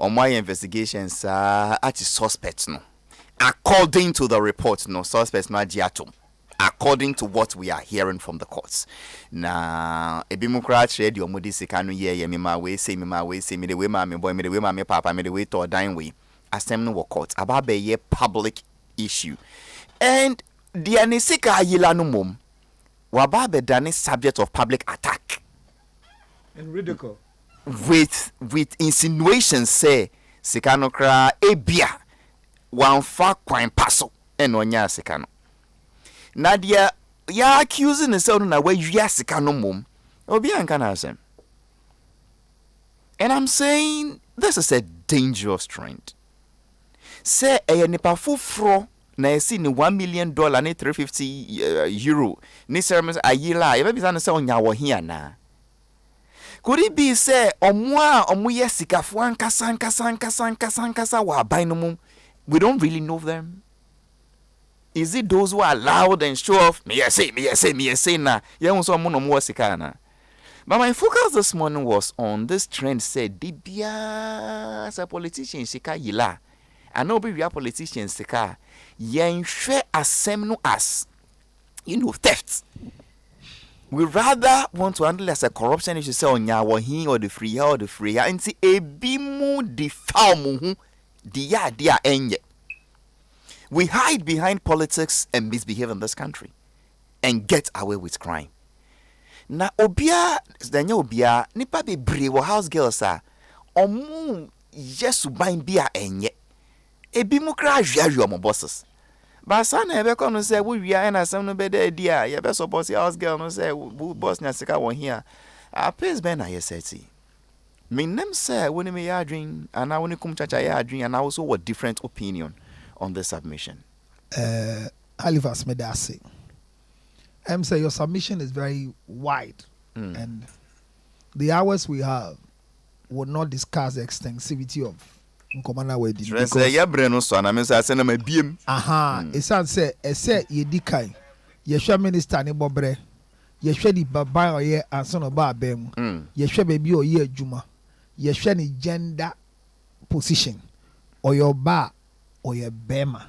On my investigations at suspects no. According to the report no suspects ma jiato. According to what we are hearing from the courts. Na ebimukra trade your modi sika no ye me ma we say me the way ma me boy me the way ma me papa me the way to dine way. Asem no court about be ye public issue. And the anisika yila no mum wababe dani subject of public attack and ridicule with insinuations say sikano kra ebia wanfa kwan paso enonya sikano nadia ya accusing himself na we ya sikano mum obi anka na asem. And I'm saying this is a dangerous trend. Say a nipa fufro na esi ni $1 million ni 350 euro ni sermons ayila e be bisa no say onya wo hia na could it be say omo ye sikafo ankasa wa aban no mum we don't really know them. Is it those who are loud and show off me say na ye won so omo no mo sika na But my focus this morning was on this trend said, Dibia as a politician sika yila. I know we are politicians sika. Yen share assembly as theft. We rather want to handle as a corruption issue say on ya wahin or the free and see a bimu di foul dia enye. We hide behind politics and misbehave in this country and get away with crime. Na obia nipa bebre wo house girls a omu yesu ban bia enye. Ebi mu kra hwahwe omo bosses. Ba sa na ebe ko no say wo wia na asem no be dey dia ye be support house girl no say boss nya sika won here. A pays ben na yeseti. Me nem say when me ya adwin and na when kum chacha ya adwin and also what different opinion on the submission. Halifax Medase. Say your submission is very wide and the hours we have would not discuss the extensivity of Nkomana wedding. Because ya breno so na me say say na ma biem. Say yedi kai. Yehwe minister ne bobre. Yehwe di baba oye anso no ba abem. Yehwe baby oye adwuma. Yehwe ni gender position. Oyo ba oye bema.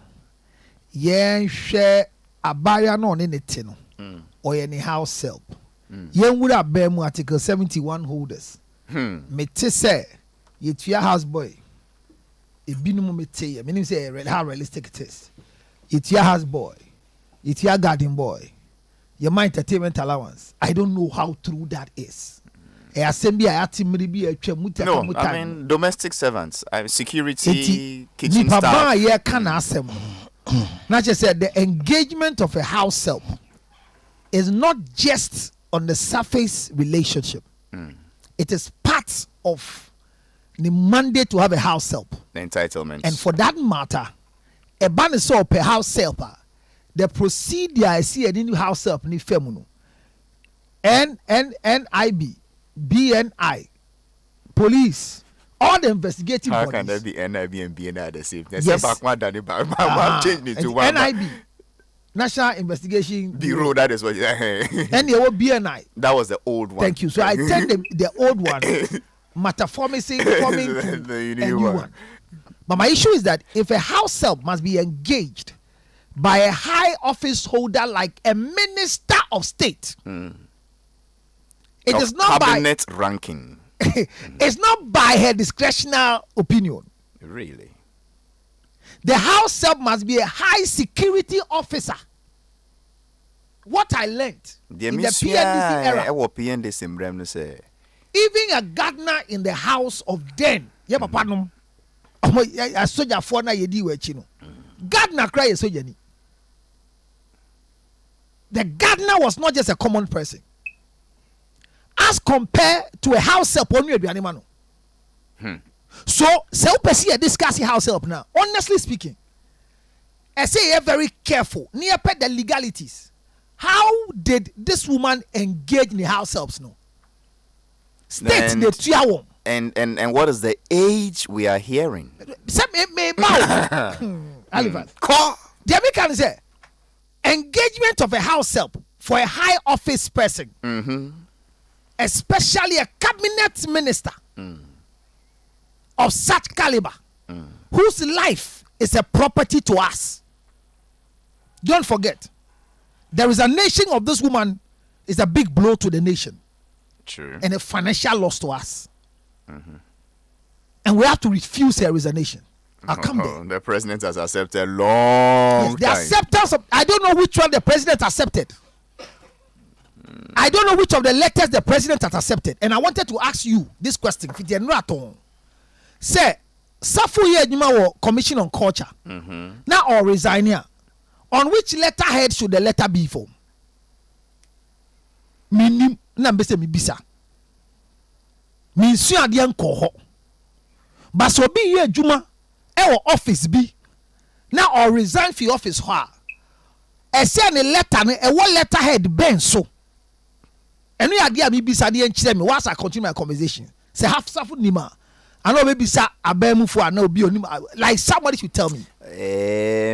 Yehwe abaya no ne nete no. Oye ni house help. Yen wura bemu article 71 holders. Me te say yetua house boy. Ebinum me te meaning say how realistic it is. Yetua house boy. Yetua garden boy. Your mind entertainment allowance. I don't know how true that is. No, I mean domestic servants, security, kitchen staff. Not just said the engagement of a house help is not just on the surface relationship. It is part of the mandate to have a house help. The entitlement. And for that matter, a ban so per house helper. The procedure I see a new house help ni femuno. NIB, BNI, police, all the investigative bodies. How can there be NIB and BNI at the same time? Yes. NIB, National Investigation Bureau. That is what. And there was BNI. That was the old one. Thank you. So I tell the old one, forming the new one. But my issue is that if a house help must be engaged by a high office holder like a minister of state, it is not cabinet ranking. It's not by her discretionary opinion. Really? The house help must be a high security officer. What I learned in the PNDC era. Even a gardener in the house of Den. Gardener cry sojani. The gardener was not just a common person. As compared to a house help on you, so we discuss house help now. Honestly speaking, I say you're very careful. Near pet the legalities. How did this woman engage in the house helps now? State the tiawom. And what is the age we are hearing? The can say engagement of a house help for a high office person, especially a cabinet minister of such caliber, whose life is a property to us. Don't forget, there is a nation of this woman is a big blow to the nation. True. And a financial loss to us. And we have to refuse her resignation. I'll come there. The president has accepted long the acceptance of, I don't know which one the president accepted. I don't know which of the letters the president has accepted. And I wanted to ask you this question. Say, Safu ye Commission on Culture. Now or resign here. On which letterhead should the letter be for? Minim na mbese mi bisa. Mi nsu ade enko ho. Ba so bi ye adwuma e wo office bi. Na or resign fi office ho a. E se ne letter ne e wo letterhead ben so. Enu ya ade a mi bisa de enkyere me once I continue my conversation. Say half safu nima. I know maybe sa abemu fo na obi onim like somebody should tell me.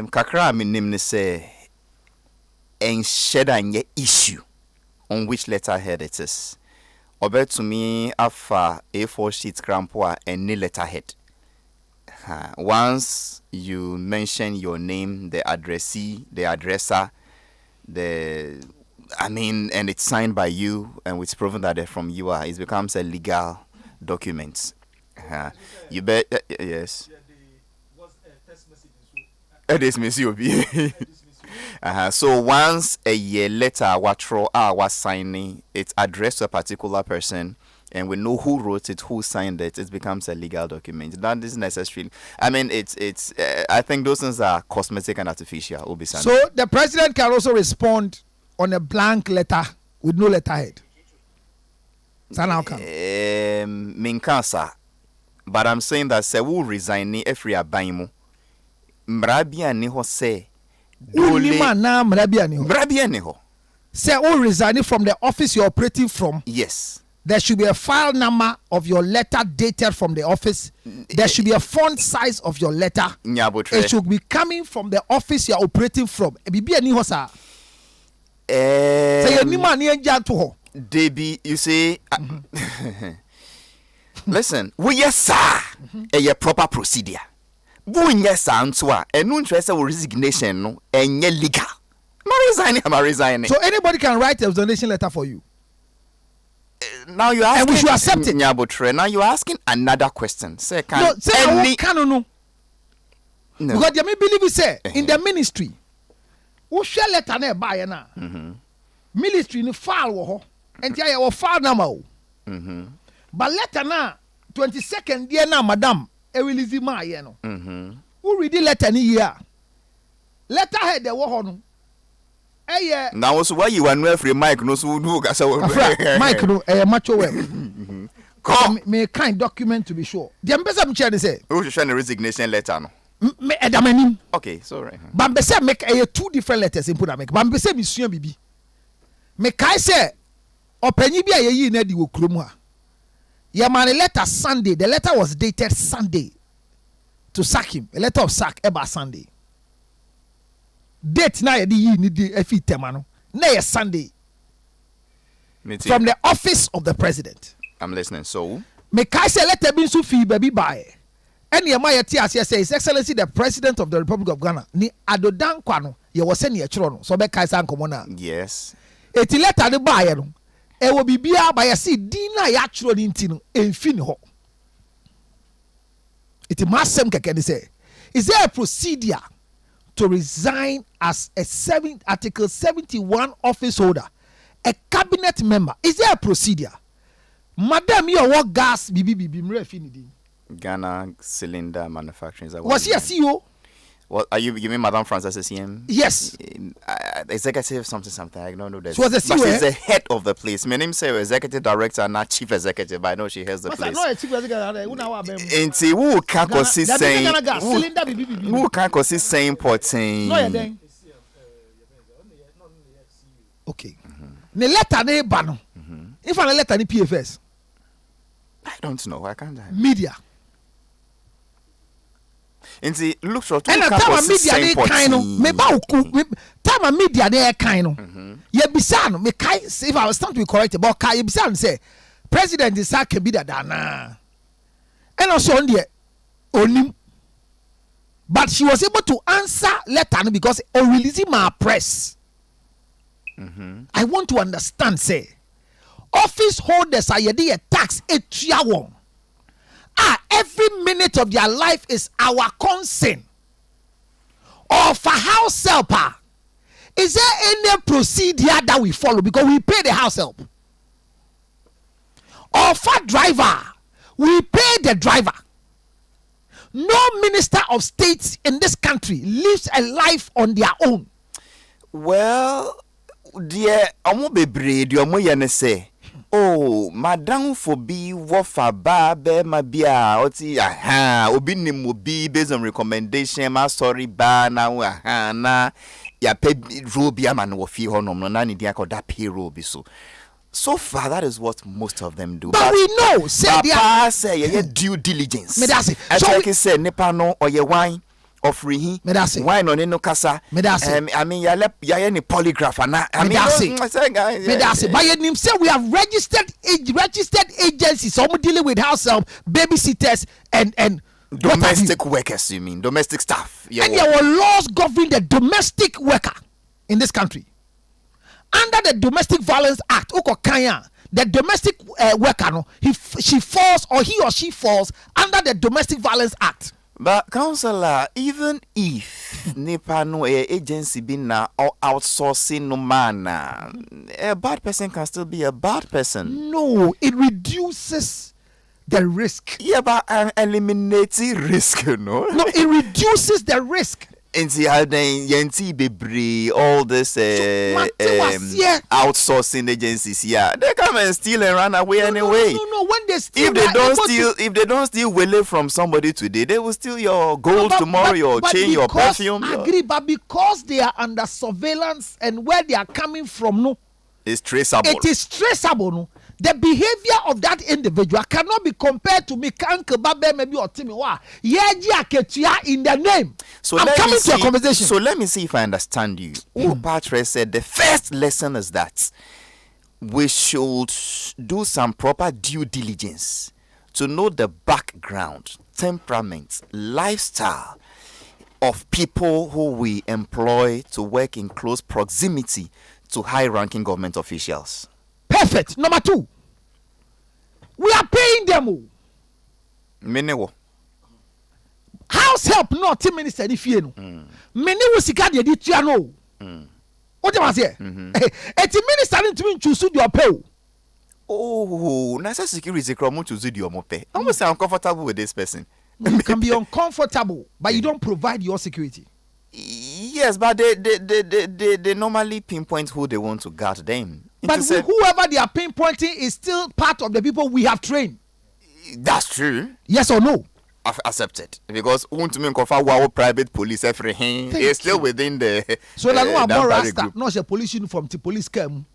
Kakra minim ne say en sheda nye issue on which letterhead it is. Obe to me afa A4 sheet crampoa and ni letterhead. Once you mention your name, the addressee, the addresser, and it's signed by you and it's proven that they're from you, it becomes a legal document. You bet, yes. It is Miss Yobi. So once a year later, was signing, it's addressed to a particular person, and we know who wrote it, who signed it. It becomes a legal document. That is necessary. I mean, it's. I think those things are cosmetic and artificial. Will be signed. So the president can also respond on a blank letter with no letterhead. Minkasa, but I'm saying that se will resign if we are buying. Mrabia ni ho say. Say, oh, resigning from the office you're operating from. Yes. There should be a file number of your letter dated from the office. There should be a font size of your letter. It should be coming from the office you're operating from. Debbie, you see, listen, we yes, sir, a proper procedure. Yes, answer, and no interest of resignation, no, and ye legal. I'm resigning. So anybody can write a resignation letter for you. Now you asking, and we should accept it. Now you're asking another question. Say, no. Because you may believe it say in the ministry, who shall letter ne buy na ministry in file and your file number. But letter na 22nd year na madam. Release my who read the letter ni year. Letter head the war now also why you want free Mike no so do Mike no macho well. Come me kind document to be sure. The ambassador me chair say. Who should a resignation letter no. Me edamanim. Okay, sorry. But be say make two different letters in put make. But be say me sua bibi. Me kai say opanyi bi ayi na di wo krom ha. Yeah, man, a letter Sunday. The letter was dated Sunday to sack him. A letter of sack about Sunday. Date na yedi ni di efi temano. Na Sunday. From the office of the president. I'm listening. So, me kai say letter bin su fi baby buy. Any amaya ti as say His Excellency the President of the Republic of Ghana ni adodan kwano ye wo se ne chiro no so be kai san komo na. Yes. Eti letter de buy no. E wo bibia ba ya si dina ya chiro ni nti no emfi ni ho. Iti masem keke ni say is there a procedure to resign as a Article 71 office holder, a cabinet member? Is there a procedure? Madam, you work gas bibi mrefi ni din. Ghana Cylinder Manufacturing. Was he a CEO? What are you mean, Madam Frances CM? Yes. Executive something. I don't know that. She was a CEO. But she's the head of the place. My name say executive director, not chief executive. But I know she has the place. No, chief executive. Who can't consist saying? Who can't consist saying porting? No, then. Okay. Ne letter ne bano. If I letter ni PFS. I don't know. I can't. Media. And see, look short. And time media they kind of me ba time media they kind of. Ye bisa no me kai if I was stand to be correct about kai ye bisa no say president is can be that na. And also on there onim. But she was able to answer letter because on releasing my press. I want to understand say office holders are a tax etua. Every minute of their life is our concern. Or for house helper, is there any procedure that we follow because we pay the house help? Or for driver, we pay the driver. No minister of state in this country lives a life on their own. Well, dear, I'm be brave. You're more say. Oh, madam for be wafa ba be mabia oti obi nim obi based on recommendation ma sorry ba na na ya pe robia man wo fi honom no na ni dia ko da payroll bi so far that is what most of them do. But we know say they say due diligence. Me that's it. So we say nipa no oye wan offering him. Medase. Why no kasa? Medase. I mean, ya any polygraph and I mean, Medase. By your name, say we have registered agencies. Some dealing with house help, babysitters, and domestic workers. You mean domestic staff? Yeah, and there were laws governing the domestic worker in this country. Under the Domestic Violence Act, the domestic worker, she falls or he or she falls under the Domestic Violence Act. But councillor, even if Nipa no agency be now outsourcing no man, a bad person can still be a bad person. No, it reduces the risk. Yeah, but eliminating risk, you know. No, it reduces the risk. And see how then Yenti Bebri, all this outsourcing agencies, yeah, they come and steal and run away anyway. No. When they steal, if they don't steal willy from somebody today, they will steal your gold tomorrow, your chain, your perfume. I agree, but because they are under surveillance and where they are coming from, no, it's traceable. It is traceable, no. The behavior of that individual cannot be compared to me. Maybe or Timmy. In the name. So I'm coming to a conversation. So let me see if I understand you. Patre said the first lesson is that we should do some proper due diligence to know the background, temperament, lifestyle of people who we employ to work in close proximity to high-ranking government officials. Perfect. Number 2, we are paying them. Menewo. House help not 10 minutes if you know. Many will see the editor no. What am I saying? 80 minutes starting to choose your pay. Oh, nasa security crowd choose your mope. I'm almost uncomfortable with this person. You can be uncomfortable, but you don't provide your security. Yes, but they normally pinpoint who they want to guard them. But whoever they are pinpointing is still part of the people we have trained. That's true. Yes or no? I've accepted. Because want to mean our private police everything is still within the so like no about Rasta, not a police uniform to police cam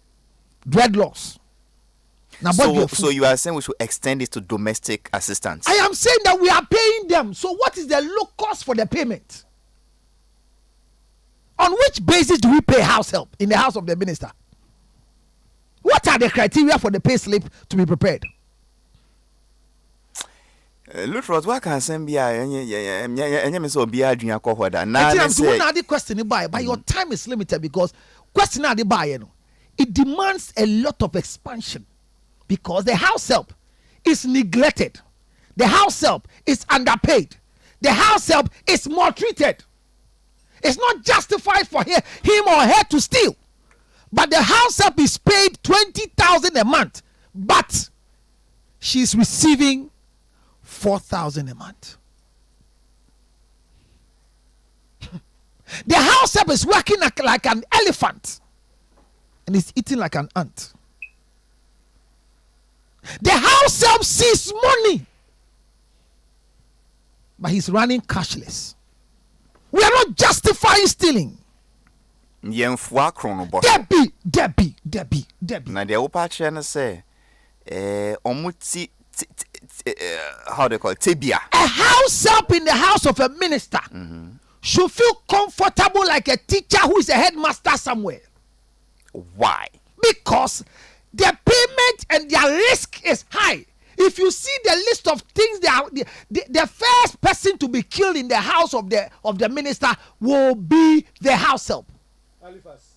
dreadlocks. Now, so you are saying we should extend it to domestic assistance? I am saying that we are paying them. So what is the low cost for the payment? On which basis do we pay house help in the house of the minister? What are the criteria for the pay slip to be prepared? Look, what can send be question but your time is limited because question it demands a lot of expansion because the house help is neglected. The house help is underpaid. The house help is maltreated. It's not justified for him or her to steal. But the house help is paid 20,000 a month. But she's receiving 4,000 a month. The house help is working like an elephant. And is eating like an ant. The house help sees money. But he's running cashless. We are not justifying stealing. Debbie. Now the upper channel say, omuti, how they call it, tibia. A house help in the house of a minister should feel comfortable like a teacher who is a headmaster somewhere. Why? Because their payment and their risk is high. If you see the list of things, the first person to be killed in the house of the minister will be the house help. Halifax.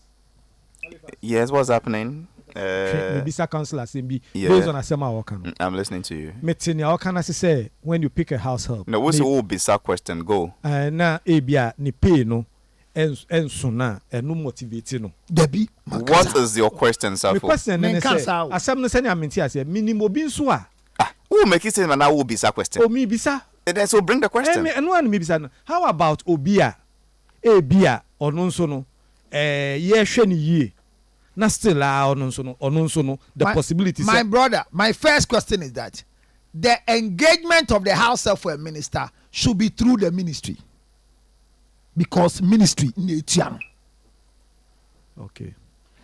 Yes, what's happening? Based on Asema. I'm listening to you. Metinia, can I say when you pick a house help? No, what's the bizarre question? Go. Na ebia ni pay no and sona and no motivate no. Debbie, what is your question, sir? My question is asem no say aminti ase minimum bi nso a. Who make it say na will be a question? Oh, me bisa. And so bring the question. And one me bisa. How about obia? Ebia onunso no. Ye hwe ni ye. Na still onunso no the possibilities. My brother, my first question is that the engagement of the house help for a minister should be through the ministry. Because ministry netiam. Okay.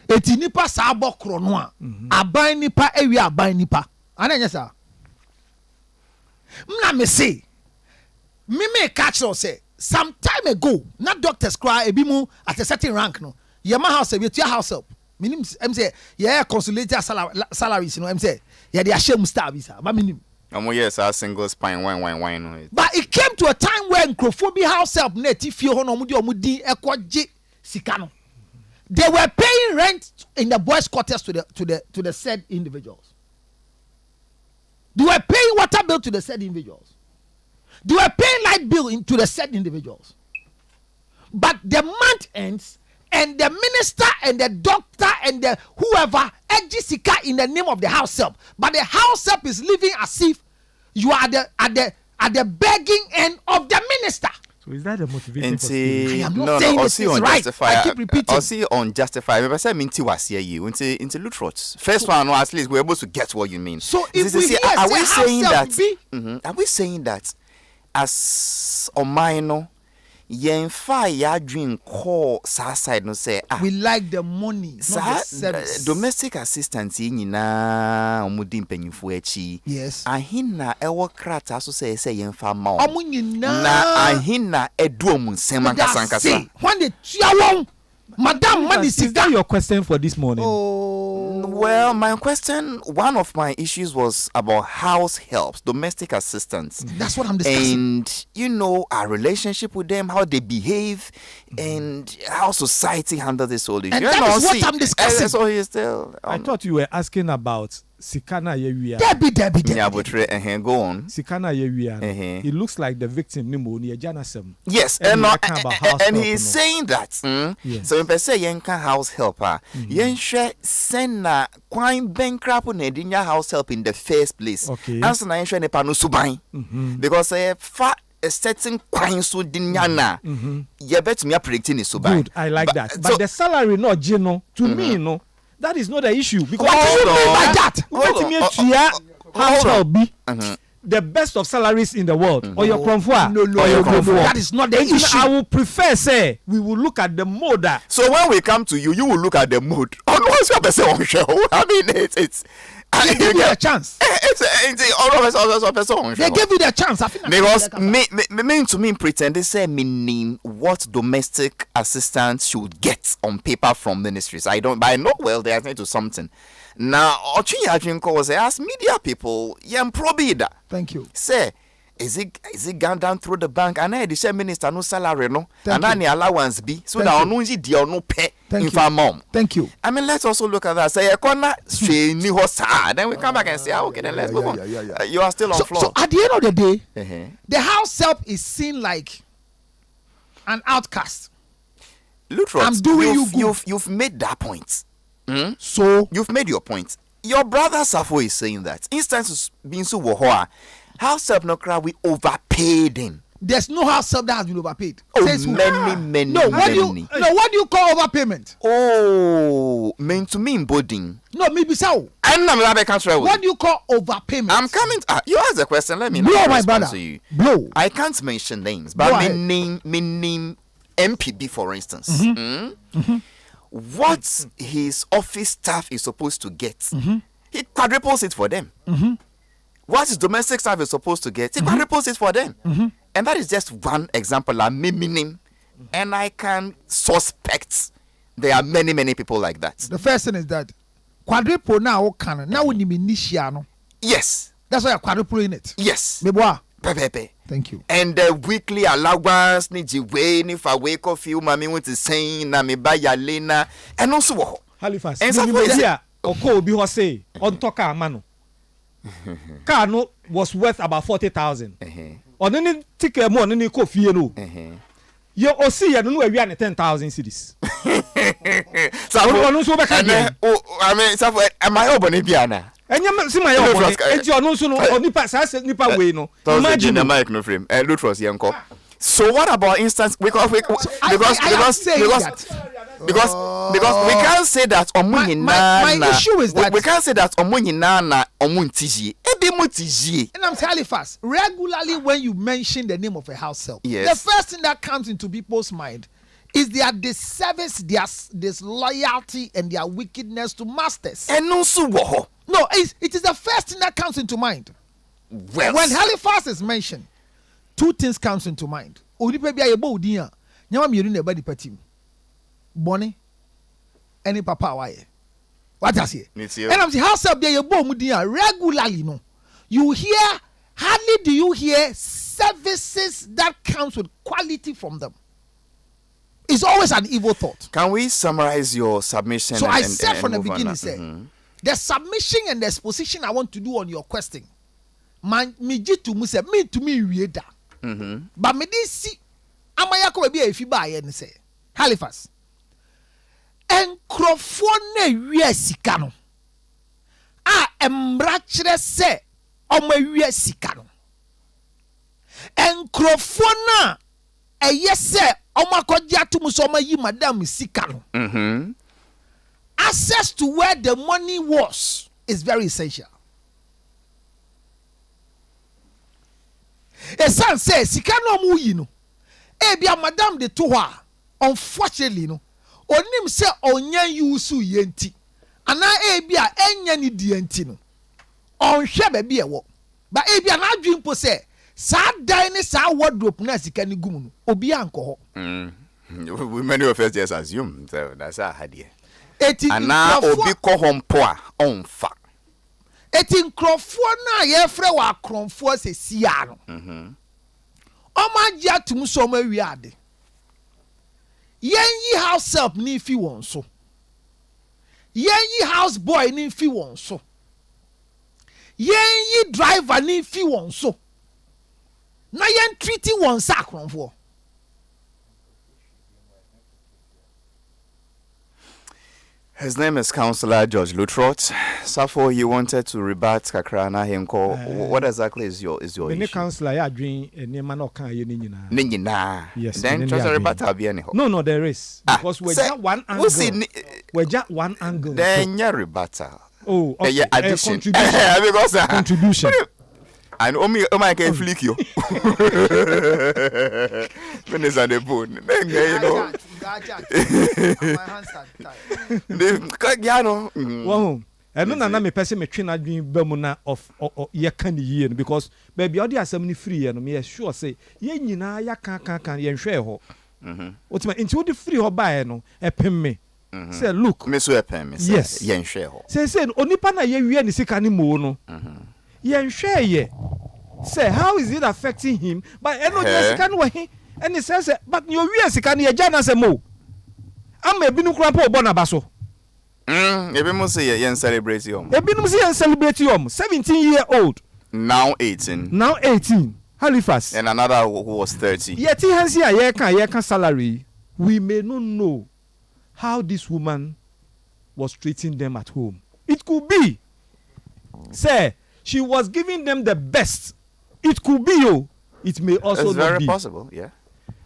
Eti nipa sa abokro no a aban nipa ewi aban nipa. Ananya sa. Mna me say me catch say some time ago, not doctors cry a bimu at a certain rank. No, Yama house help, your house help. Minim, I'm say, yeah, consolidated salaries. You know, I'm say, yeah, they are shame star visa. But minim. Yes, our single spine wine. But it came to a time when Crophobia house help native mudi ekwaji sikano. They were paying rent in the boys' quarters to the said individuals. They were paying water bill to the said individuals. They were paying light bill to the said individuals. But the month ends, and the minister and the doctor and the whoever Jessica in the name of the house help, but the house help is living as if you are at the begging end of the minister. So is that the motivation? I am not saying this is right. I keep repeating. I'll see unjustified. Maybe I say minti was here you into Lutrots. First one, at least we're able to get what you mean. So if we are we saying that? Are we saying that as Omaino? Yenfa ya dream call side no say we like the money, not the service. Domestic assistance nyina omudi mpanyifo echi. Yes. Ahina ewo krata so say yenfa ma o. Nyina na ahina edu omunsem ankasa. When the tiawon Madam money, is that your question for this morning? Well, my question, one of my issues was about house helps, domestic assistance. That's what I'm discussing. And, our relationship with them, how they behave, and how society handles this whole issue. And that is what I'm discussing. So he's still... I thought you were asking about Sikana Yewia. Debbie. Go on. Sikana Yewia. It looks like the victim pneumonia Janasem. Yes, and he's saying that. Yes. So if say yenka house helper, yenshwe send quite bankrupt na house help in the first place. Okay. Answer na yenshwe ne panu suban. Because a certain quine so dinyana. You bet me predicting is suban. Good, I like that. But the salary not Gino to me no. That is not the issue. Because what do you mean by that? The best of salaries in the world. Or your comfort. No. That is not the issue. I will prefer, say, we will look at the mode. So when we come to you will look at the mood. I mean, it's they give you a chance. They give you the chance. Because to me pretend they say meaning what domestic assistance should get on paper from ministries. I know well they are to something. Now Ochinya Jinko was ask media people, probida. Thank you. Say is it gone down through the bank and the same minister no salary no and any allowance be so that no deal no pay in mom. Thank you. I mean let's also look at that. Say corner then we come back and say okay then let's move on. You are still on floor. So at the end of the day, the house help is seen like an outcast. Lutros, I'm doing you've made that point. So you've made your point. Your brother Safo is saying that instances being so wohoa. House help no crowd, we overpaid him. There's no house help that has been overpaid. Many. What do you call overpayment? Oh, meant to mean boarding. No, maybe so. What do you call overpayment? I'm coming. You ask the question. Let me my brother. To you. Blow. I can't mention names, but name MPB for instance. What his office staff is supposed to get, he quadruples it for them. What his domestic staff is supposed to get, he quadruples it for them. And that is just one example. I'm meaning, and I can suspect there are many people like that. The first thing is that quadruple now we need initiano. Yes. That's why you're quadrupling it. Yes. Pepe. Thank you. And the weekly allowance need you wait if I wake up you mommy want to say na me buy ya lena and also Halifax. And so Oko be was say on toka mano. Car no was worth about 40,000. On any ticket more any coffee no. You o see you no we are 10,000 cedis. So I mean so am I open biana? Enya see my own enti ono so no onipa sa nipa we no imagine the mic no frame Lutros yanko. So what about instance because we can't say that my issue is that we can't say that omunyina na omuntiji ebi mutiji. And I'm telling you fast, regularly when you mention the name of a house help, yes, the first thing that comes into people's mind is their disservice, their disloyalty and their wickedness to masters. And no, it is the first thing that comes into mind. Well, when Halifax is mentioned, two things comes into mind. Onipa bi ayebo odin a nyama mienu na eba di patim. Boni any papa waye. What I say? And I'm saying, how some day you regularly, no. You hear, hardly do you hear services that comes with quality from them. It's always an evil thought. Can we summarize your submission? So I said from the beginning, the submission and the exposition I want to do on your question. Man, me to me reader. But me this see, amaya ko be if you buy and say Halifax. Nkrofo na wi sika no a embra kire se omo wi sika no nkrofo na eye se omo akogya atum so omo yi madam sika no access to where the money was is very essential. Esan say sika no omo yi no e bia madam de to ho a unfortunately no onim se onya yusu yenti ana ebia enya ni di enti no onhwe ba bia ewo ba ebia na adwimpo se sa dan ni sa wardrobe na sika ni gum no obi anko ho many of us just assume so that's a idea eti ana obi ko hompo a onfa eti nkrofo na ye frɛ wa kronfo se sia no omagia tum so ma wi ade Yenyi house help ni fi won so. Yenyi house boy ni fi won so. Yenyi driver ni fi won so. Na yen treaty won sakronfo. His name is Councillor George Lutrot. Safo, he wanted to rebut Kakrana Hemko. What exactly is your issue? The councillor ya dream ne man no kan ye ni nyina. Ni nyina. Yes. Then just a rebuttal be any ho. No, there is. Because we just one angle. We just one angle. Then ya rebuttal. Oh, okay. Yeah, addition. Contribution. Because Contribution. And I can flick you. When is at the bone? Then you know. My hands are tied. The Wow. And no na me person me twin adwin ba mu na of ye kan yie no because baby all the asem ni free no me sure say ye nyina ya kan ye hwe ho. Otima nti wo de free ho bae no epem me. Say look. Me so epem me say yes. Ye hwe ho. Say onipa na ye wie ni sika ni mo no. Ye hwe ye. Say how is it affecting him? But eno ye sika no he and he says but you wie sika ni ye jana say mo. Am e binu kura po obo na baso. Ebi mo say yen celebrate yom. Ebi mo say yen celebrate yom. 17-year-old. Now 18. Now 18. Halifax. And another who was 30. Yet he has here ye can salary. We may not know how this woman was treating them at home. It could be, say, she was giving them the best. It could be you. It may also it's not very be. possible, yeah.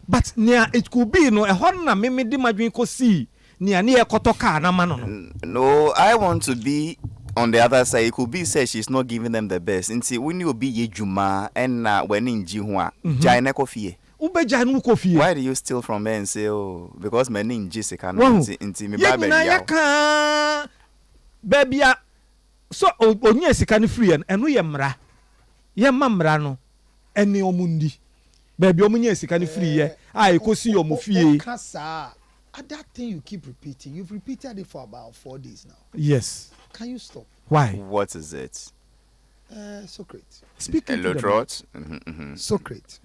But near it could be no a honna me di madwin ko see near kotoka na mano no. No, I want to be on the other side. It could be say she's not giving them the best. Nti when you be ye juma and when in ji ho a jaine ko fie. Ubeja no ko fie. Why do you steal from her and say oh because men in ji sika no nti me ba ba ya ka babia so onye sika no free eno ye mra. Ye mamra no ene omundi. Baby, omunye sika ni free ye. Ah, ekosi your mufie. That thing you keep repeating. You've repeated it for about 4 days now. Yes. Can you stop? Why? What is it? Socrates. Speaking to Trot. Socrates.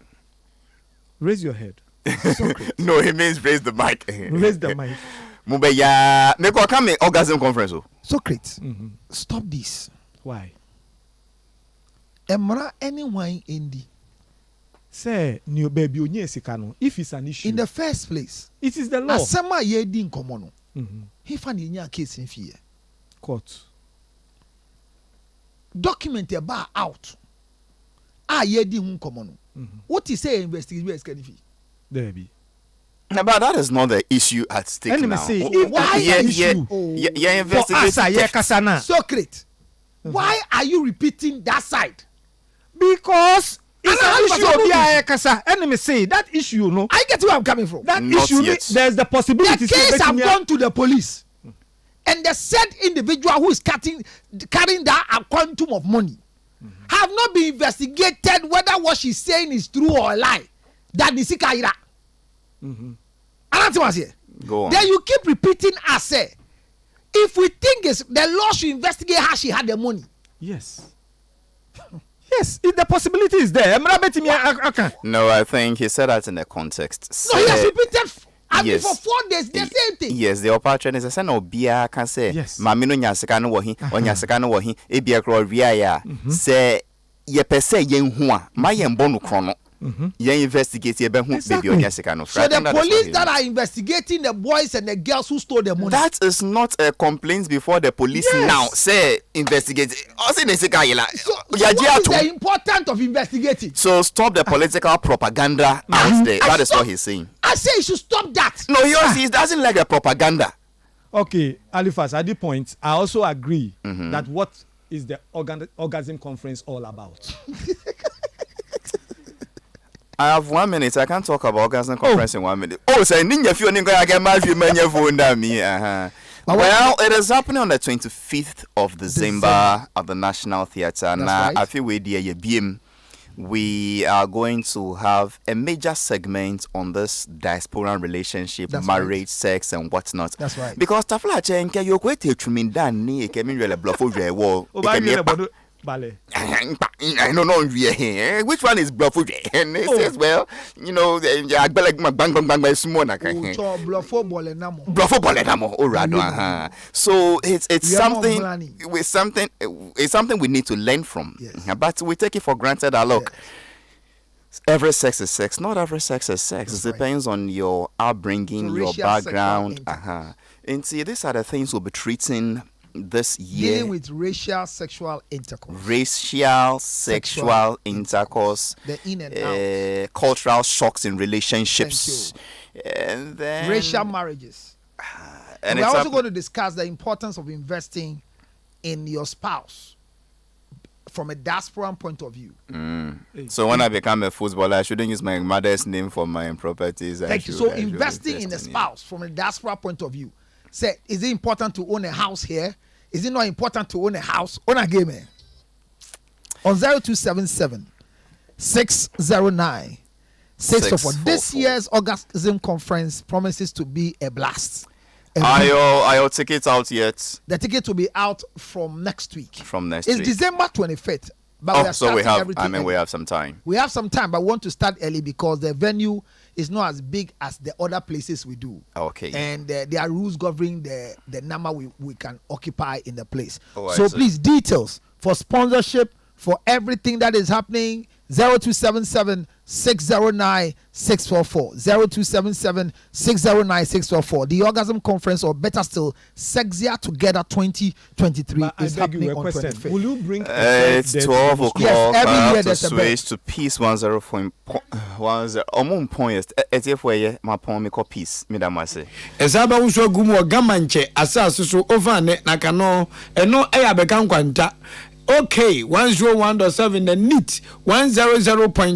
Raise your head. Socrates. No, he means raise the mic. Raise the mic. Mubeya, me ko come orgasm conference. Socrates. Stop this. Why? Emra anyone indi. Say new baby onye sika no if it's an issue. In the first place, it is the law. Asema ye di nkomo no. He found nya case in fear. Court. Document about out. Ye di nkomo no. What is say investigation is can fee? There be. No, but that is not the issue at stake now. Say, why investigate. Socrates. Why are you repeating that side? Because it's an issue of the enemy say that issue, no. I get where I'm coming from. That not issue, yet. There's the possibility. The case have gone to the police, and the said individual who is carrying that quantum of money have not been investigated whether what she's saying is true or a lie. That is Sikaira. Go on. Then you keep repeating as say, if we think it's the law should investigate how she had the money. Yes. Yes, if the possibility is there. No, I think he said that in a context. No, he has repeated. Yes. For 4 days, the same thing. Yes, the opportunity is a son of Bia can say, yes. Mamino Yasakano Wahi, or Yasakano Wahi, Ebia Ria, say, ye per se yen hua, my yen bonu chrono. Ye investigate ye baby on Yasakano. So the police that are investigating the boys and the girls who stole the money. That is not a complaint before the police now say investigate. So what is the importance of investigating? So stop the political propaganda out there. That is what he's saying. I say you should stop that. No, he doesn't like the propaganda. Okay, Halifax, at the point, I also agree that what is the orgasm conference all about? I have 1 minute. I can't talk about orgasm conference in 1 minute. Oh, say ninja if you ninja get married, you man your phone down me. Well, it is happening on the 25th of December at the National Theatre. Now, I feel we are going to have a major segment on this diaspora relationship, marriage, sex, and whatnot. That's right. Because Tafla Chenke, you're quite a tremendous knee, came in really bluff over a wall. I don't know which one is bluff. And it says, well, you know, I like my bang bang bang by Simona. So it's something we need to learn from. Yes. But we take it for granted that look, every sex is sex. Not every sex is sex. It depends on your upbringing, your background. And see, these are the things we'll be treating this year. Dealing with racial sexual intercourse. The in and out. Cultural shocks in relationships. And then racial marriages. And we're also going to discuss the importance of investing in your spouse from a diaspora point of view. So when I become a footballer, I shouldn't use my mother's name for my properties. Thank you. So investing in a spouse from a diaspora point of view. Say, is it important to own a house here? Is it not important to own a house? Own a game. On 0277 609 644. This year's Orgasm Conference promises to be a blast. Are your tickets out yet? The ticket will be out from next week. It's December 25th. But we have some time. We have some time, but we want to start early because the venue is not as big as the other places we do. Okay. And there are rules governing the number we can occupy in the place. Please, details for sponsorship, for everything that is happening, 0277 609 644. 0277 609 644. The Orgasm Conference, or better still, Sexier Together 2023 is happening on 25th. Will you bring it's 12 o'clock. Yes, every I year have to there's a switch to Peace 10.10. Omon point is where my poem me call Peace. Madam, I say. Ezaba unso gumu gamanche asa susu ovane nakano eno eya bekan kwanta. Okay, 101.7 the NEAT 100.